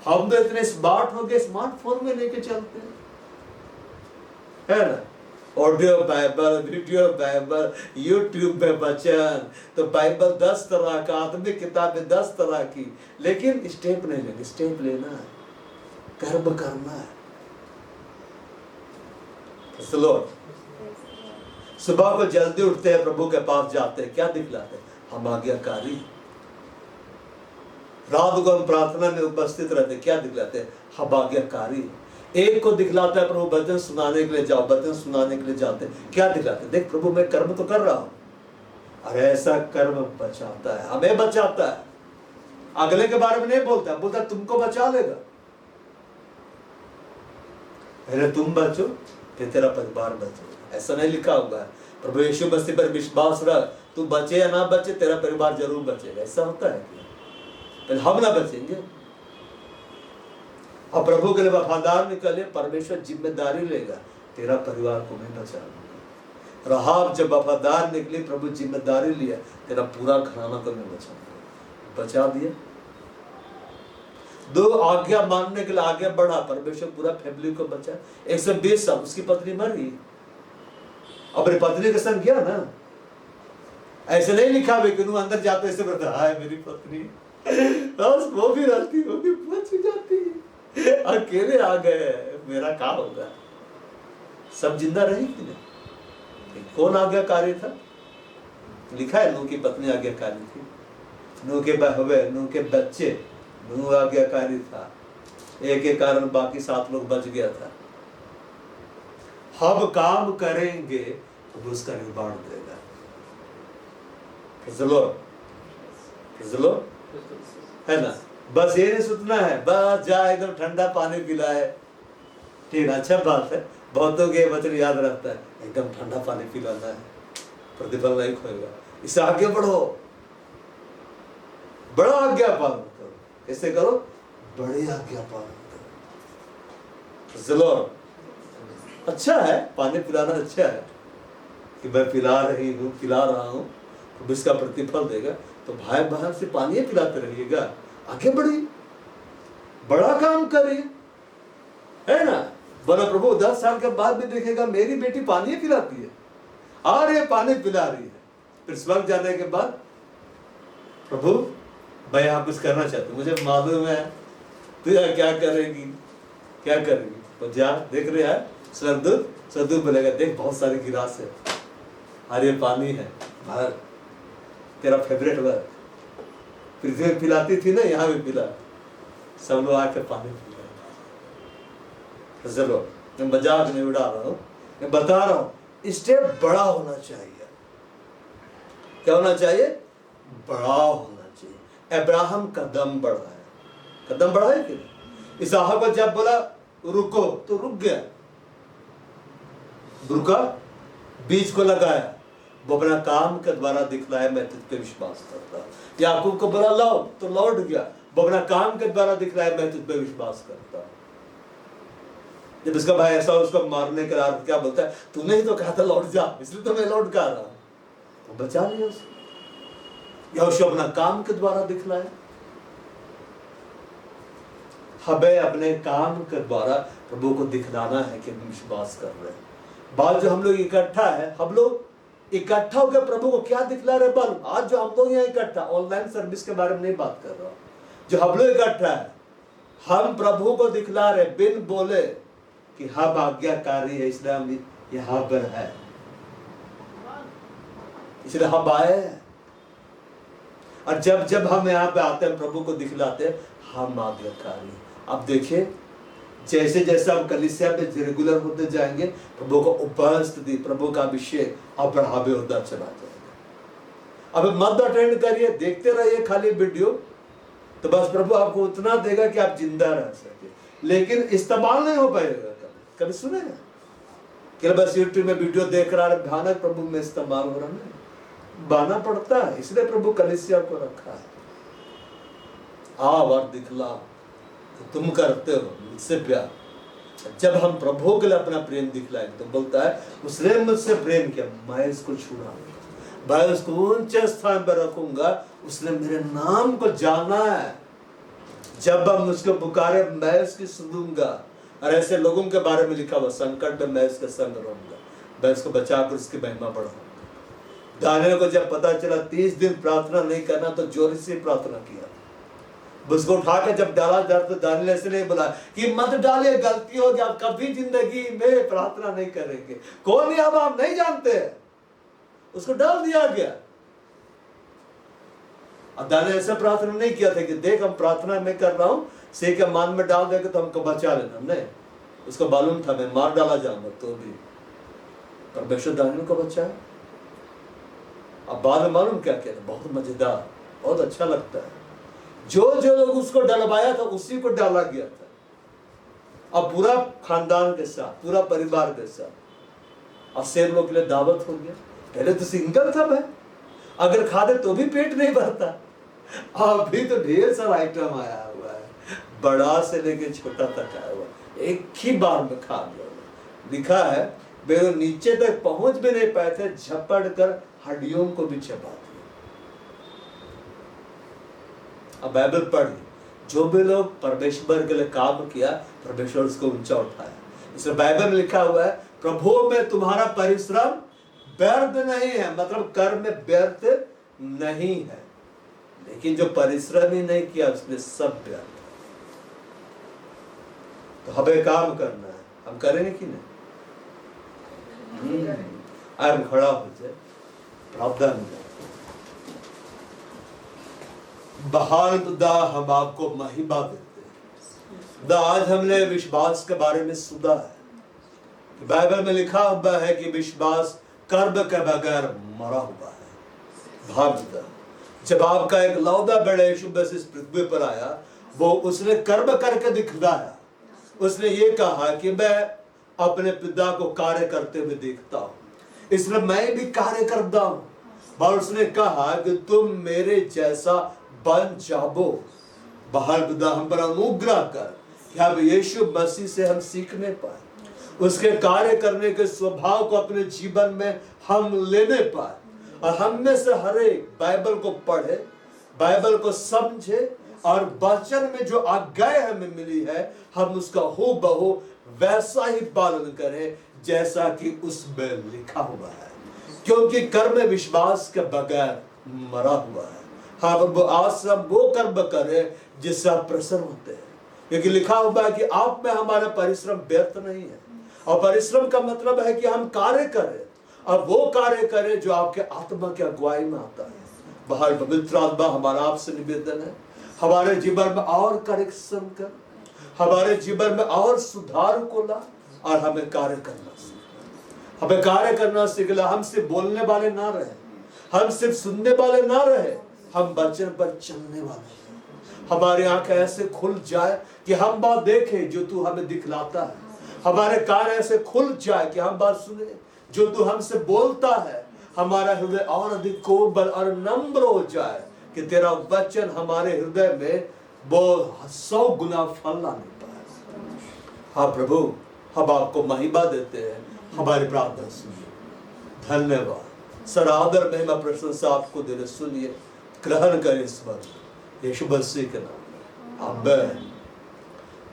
हम तो इतने स्मार्ट हो गए, स्मार्टफोन में लेके चलते हैं, है ना? Audio Bible, video Bible, YouTube पे वचन, तो बाइबल 10 तरह का, आत्मिक किताबें 10 तरह की, लेकिन स्टेप नहीं लेंगे। स्टेप लेना है, कर्म करना है। चलो, सुबह को जल्दी उठते हैं, प्रभु के पास जाते हैं, क्या दिखलाते हैं? हम आज्ञाकारी। रात को हम प्रार्थना में उपस्थित रहते, क्या दिखलाते हैं? हम आज्ञाकारी। एक को दिखलाता है प्रभु वचन सुनाने के लिए जाओ, वचन सुनाने के लिए जाते, क्या दिखलाते? देख प्रभु मैं कर्म तो कर रहा हूं। अरे ऐसा कर्म बचाता है, हमें बचाता है, अगले के बारे में नहीं बोलता, बोलता तुमको बचा लेगा। पहले तुम बचो, फिर तेरा परिवार बचो। ऐसा नहीं लिखा हुआ है। प्रभु यीशु मसीह पर विश्वास रख, तू बचे या ना बचे, तेरा परिवार जरूर बचेगा। ऐसा होता है क्या? हम ना बचेंगे। और प्रभु के लिए वफादार निकले, परमेश्वर जिम्मेदारी लेगा, तेरा परिवार को मैं बचा लूंगा। राहाब जब वफादार निकली, प्रभु जिम्मेदारी लिया, तेरा पूरा घराना को मैं बचाऊंगा। बचा दिया। 2 आज्ञा मानने के लिए आगे बढ़ा, परमेश्वर पूरा फैमिली को बचा। 120 साल उसकी पत्नी मरी, अपनी पत्नी के संग गया ना। ऐसे नहीं लिखा हुआ कि अंदर जाते ऐसे बोलता, हाय मेरी पत्नी, बस वो भी रहती, वो भी बच जाती, अकेले आ गए, मेरा क्या होगा? सब जिंदा रही कि नहीं? कौन आज्ञाकारी था? लिखा है नूह की पत्नी आज्ञाकारी थी, नूह के बहवे, नूह के बच्चे, नूह आज्ञाकारी था। एक के कारण बाकी 7 लोग बच गया था। हम काम करेंगे तो उसका निर्माण देगा। चलो है ना? बस ये नहीं सोचना है बस जा एकदम ठंडा पानी पिलाए, ठीक अच्छा बात है, बहुतों के वचन याद रखता है, एकदम ठंडा पानी पिलाना है, प्रतिफल नहीं खोएगा। इससे आगे बढ़ो, बड़ा आज्ञा पालन करो। कैसे करो? बड़े आज्ञा पालन करो। चलो अच्छा है, पानी पिलाना अच्छा है कि मैं पिला रही हूँ, पिला रहा हूँ, तो इसका प्रतिफल देगा। तो भाई बहन से पानी पिलाते रहिएगा, आगे बढ़िए, बड़ा काम करिए, है ना। बोला प्रभु 10 साल के बाद भी देखेगा मेरी बेटी पानी पिलाती है, और ये पानी पिला रही है। फिर स्वर्ग जाने के बाद प्रभु मैं यहाँ कुछ करना चाहती हूँ, मुझे मालूम है तू यहाँ क्या करेगी, क्या करेगी। तो जा, देख रहे हैं स्वर्गदूत बोलेगा देख बहुत सारी गिलास है, और ये पानी है, भर, तेरा फेवरेट वर्क, पृथ्वी में पिलाती थी ना, यहाँ भी पिला, सब लोग आके पानी पिला। चलो मैं मजाक नहीं उड़ा रहा हूँ, मैं बता रहा हूँ स्टेप बड़ा होना चाहिए। क्या होना चाहिए? बड़ा होना चाहिए। अब्राहम कदम बढ़ाया, कदम बढ़ाया कि नहीं? इसहाक को जब बोला रुको तो रुक गया, रुका, बीज को लगाया, वो अपना काम के द्वारा दिखलाया मैं तुझ पे विश्वास करता। याकूब को बोला लौट तो लौट गया, वो अपना काम के द्वारा दिखलाया मैं तुझ पे विश्वास करता। जब इसका भाई ऐसा उसको मारने के बाद क्या बोलता है, तूने ही तो कहा था लौट जा, इसलिए तो मैं लौट कर रहा हूं, तो बचा लिया उसको। यहोशू अपना काम के द्वारा दिखलाया। हमें अपने काम के द्वारा प्रभु को दिखलाना है कि हम विश्वास कर रहे हैं। बात जो हम लोग इकट्ठा है, हम लोग इकट्ठा होकर प्रभु को क्या दिखला रहे हैं? आज जो हम लोग यहाँ इकट्ठा, ऑनलाइन सर्विस के बारे में नहीं बात कर रहा, जो हम लोग इकट्ठा है, हम प्रभु को दिखला रहे बिन बोले कि हम आज्ञाकारी है, इसलिए हम यहाँ पर है, इसलिए हम आए हैं। और जब जब हम यहाँ पे आते हैं प्रभु को दिखलाते हैं, हम आज्ञाकारी। अब देखिए जैसे जैसे हम कलीसिया में रेगुलर होते जाएंगे, प्रभु को उपस्थिति, प्रभु का अभिषेक और बढ़ावे होता चला जाएगा। अब मत अटेंड करिए, देखते रहिए खाली वीडियो, तो बस प्रभु आपको उतना देगा कि आप जिंदा रह सके, लेकिन इस्तेमाल नहीं हो पाएगा। कभी सुने ना कि बस यूट्यूब में वीडियो देख रहा है, भयानक प्रभु में इस्तेमाल हो रहा नहीं, बाना पड़ता है। इसलिए प्रभु कलीसिया को रखा है। आओ और दिखला तो तुम करते हो मुझसे प्यार। जब हम प्रभु के लिए अपना प्रेम दिखलाएंगे तो बोलता है उसने मुझसे प्रेम किया, मैं इसको छुड़ा, मैं उसको ऊंचे स्थान पर रखूंगा, उसने मेरे नाम को जाना है। जब हम उसको पुकारे मैं उसकी सुनूंगा। और ऐसे लोगों के बारे में लिखा हुआ संकट में मैं उसके संग रहूंगा, मैं उसको बचाकर उसकी महिमा बढ़ाऊंगा। दानियल को जब पता चला 30 दिन प्रार्थना नहीं करना, तो जोर से प्रार्थना किया। उसको उठा के जब डाला जा तो दानियल ऐसे नहीं बोला कि मत डालिए, गलती हो गया, कभी जिंदगी में प्रार्थना नहीं करेंगे। कौन है अब आप नहीं जानते, उसको डाल दिया गया। अब दानियल ऐसा प्रार्थना नहीं किया था कि देख हम प्रार्थना में कर रहा हूं, से के मान में डाल देगा तो हमको बचा लेना, नहीं, उसको मालूम था मैं मार डाला जाऊंगा, तो भी परमेश्वर दानियल को बचाया। अब बाद में मालूम क्या किया था, बहुत मजेदार, बहुत अच्छा लगता है। जो जो लोग उसको डलवाया था उसी को डाला गया था। अब पूरा खानदान के साथ, पूरा परिवार के साथ, अब 100 लोग के लिए दावत हो गया। पहले तो सिंगल था मैं, अगर खाते तो भी पेट नहीं भरता, अभी तो ढेर सारा आइटम आया हुआ है, बड़ा से लेके छोटा तक आया हुआ, एक ही बार में खा लिया। लिखा है वे नीचे तक पहुंच भी नहीं पाए थे, झपड़ कर हड्डियों को भी चबा दिया। अब बाइबल पढ़, जो भी लोग परमेश्वर के लिए काम किया, परमेश्वर उसको ऊंचा उठाया। इसलिए बाइबल में लिखा हुआ है प्रभु में तुम्हारा परिश्रम व्यर्थ नहीं है, मतलब कर्म में व्यर्थ नहीं है, लेकिन जो परिश्रम ही नहीं किया उसके लिए सब व्यर्थ। तो हमें काम करना है, हम करेंगे कि नहीं? हम खड़ा हो जाए, प्रावधान बहान दा हम आपको महिमा देते हैं। आज हमने विश्वास के बारे में सुना है, बाइबल में लिखा हुआ है कि विश्वास कर्म के बगैर मरा हुआ है। भावदा जब आपका एक लौदा बेड़ा यीशु मसीह इस पृथ्वी पर आया वो उसने कर्म करके दिखलाया। उसने ये कहा कि मैं अपने पिता को कार्य करते हुए देखता हूं, इसलिए मैं भी कार्य करता हूं। और उसने कहा कि तुम मेरे जैसा बन जाओ। बाहर पिता हम पर अनुग्रह कर कि अब यीशु मसीह से हम सीखने पाए, उसके कार्य करने के स्वभाव को अपने जीवन में हम लेने पाए, और हम में से हर एक बाइबल को पढ़े, बाइबल को समझे, और वचन में जो आज्ञाएं हमें मिली है हम उसका हूबहू वैसा ही पालन करें जैसा कि उसमें लिखा हुआ है, क्योंकि कर्म विश्वास के बगैर मरा हुआ है। हम आज हम वो कर्म करें जिससे आप प्रसन्न होते हैं, क्योंकि लिखा हुआ है कि आप में हमारा परिश्रम व्यर्थ नहीं है। और परिश्रम का मतलब है कि हम कार्य करें, और वो कार्य करें जो आपके आत्मा की अगुवाई में आता है। बाहर पवित्र आत्मा हमारा आपसे निवेदन है, हमारे जीवन में और करेक्शन कर, हमारे जीवन में और सुधार को ला, और हमें कार्य करना सीखला। हमें कार्य करना सीखला। हम सिर्फ बोलने वाले ना रहे, हम सिर्फ सुनने वाले ना रहे, हम वचन पर चलने वाले। हमारी आंखें ऐसे खुल जाए कि हम बात देखें जो तू हमें दिखलाता है, हमारे कान ऐसे खुल जाए कि हम बात सुने जो तू हमसे बोलता है, हमारा हृदय और अधिक कोमल और नम्र हो जाए कि तेरा वचन हमारे हृदय में वो 100 गुना फल लाने पाए। हाँ प्रभु, हम आपको महिमा देते हैं, हमारी प्रार्थना सुनिए। धन्यवाद। सर आदर महिमा प्रशंसा आपको दे रहे, सुनिए, ग्रहण करें इस वक्त यीशु मसीह के नाम में, आमीन।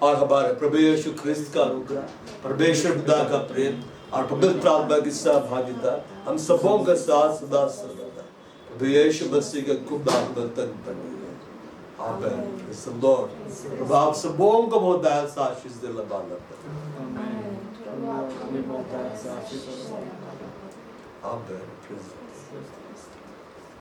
और हमारे प्रभु यीशु ख्रिस्त का अनुग्रह, परमेश्वर पिता का प्रेम और पवित्र आत्मा की सहभागिता हम सबों के साथ सदा सर्वदा प्रभु यीशु मसीह के खूब आत्मा तक बनी है, आमीन। संदोर प्रभु आप सबों को बहुत दया से आशीष दे लगाना आमीन।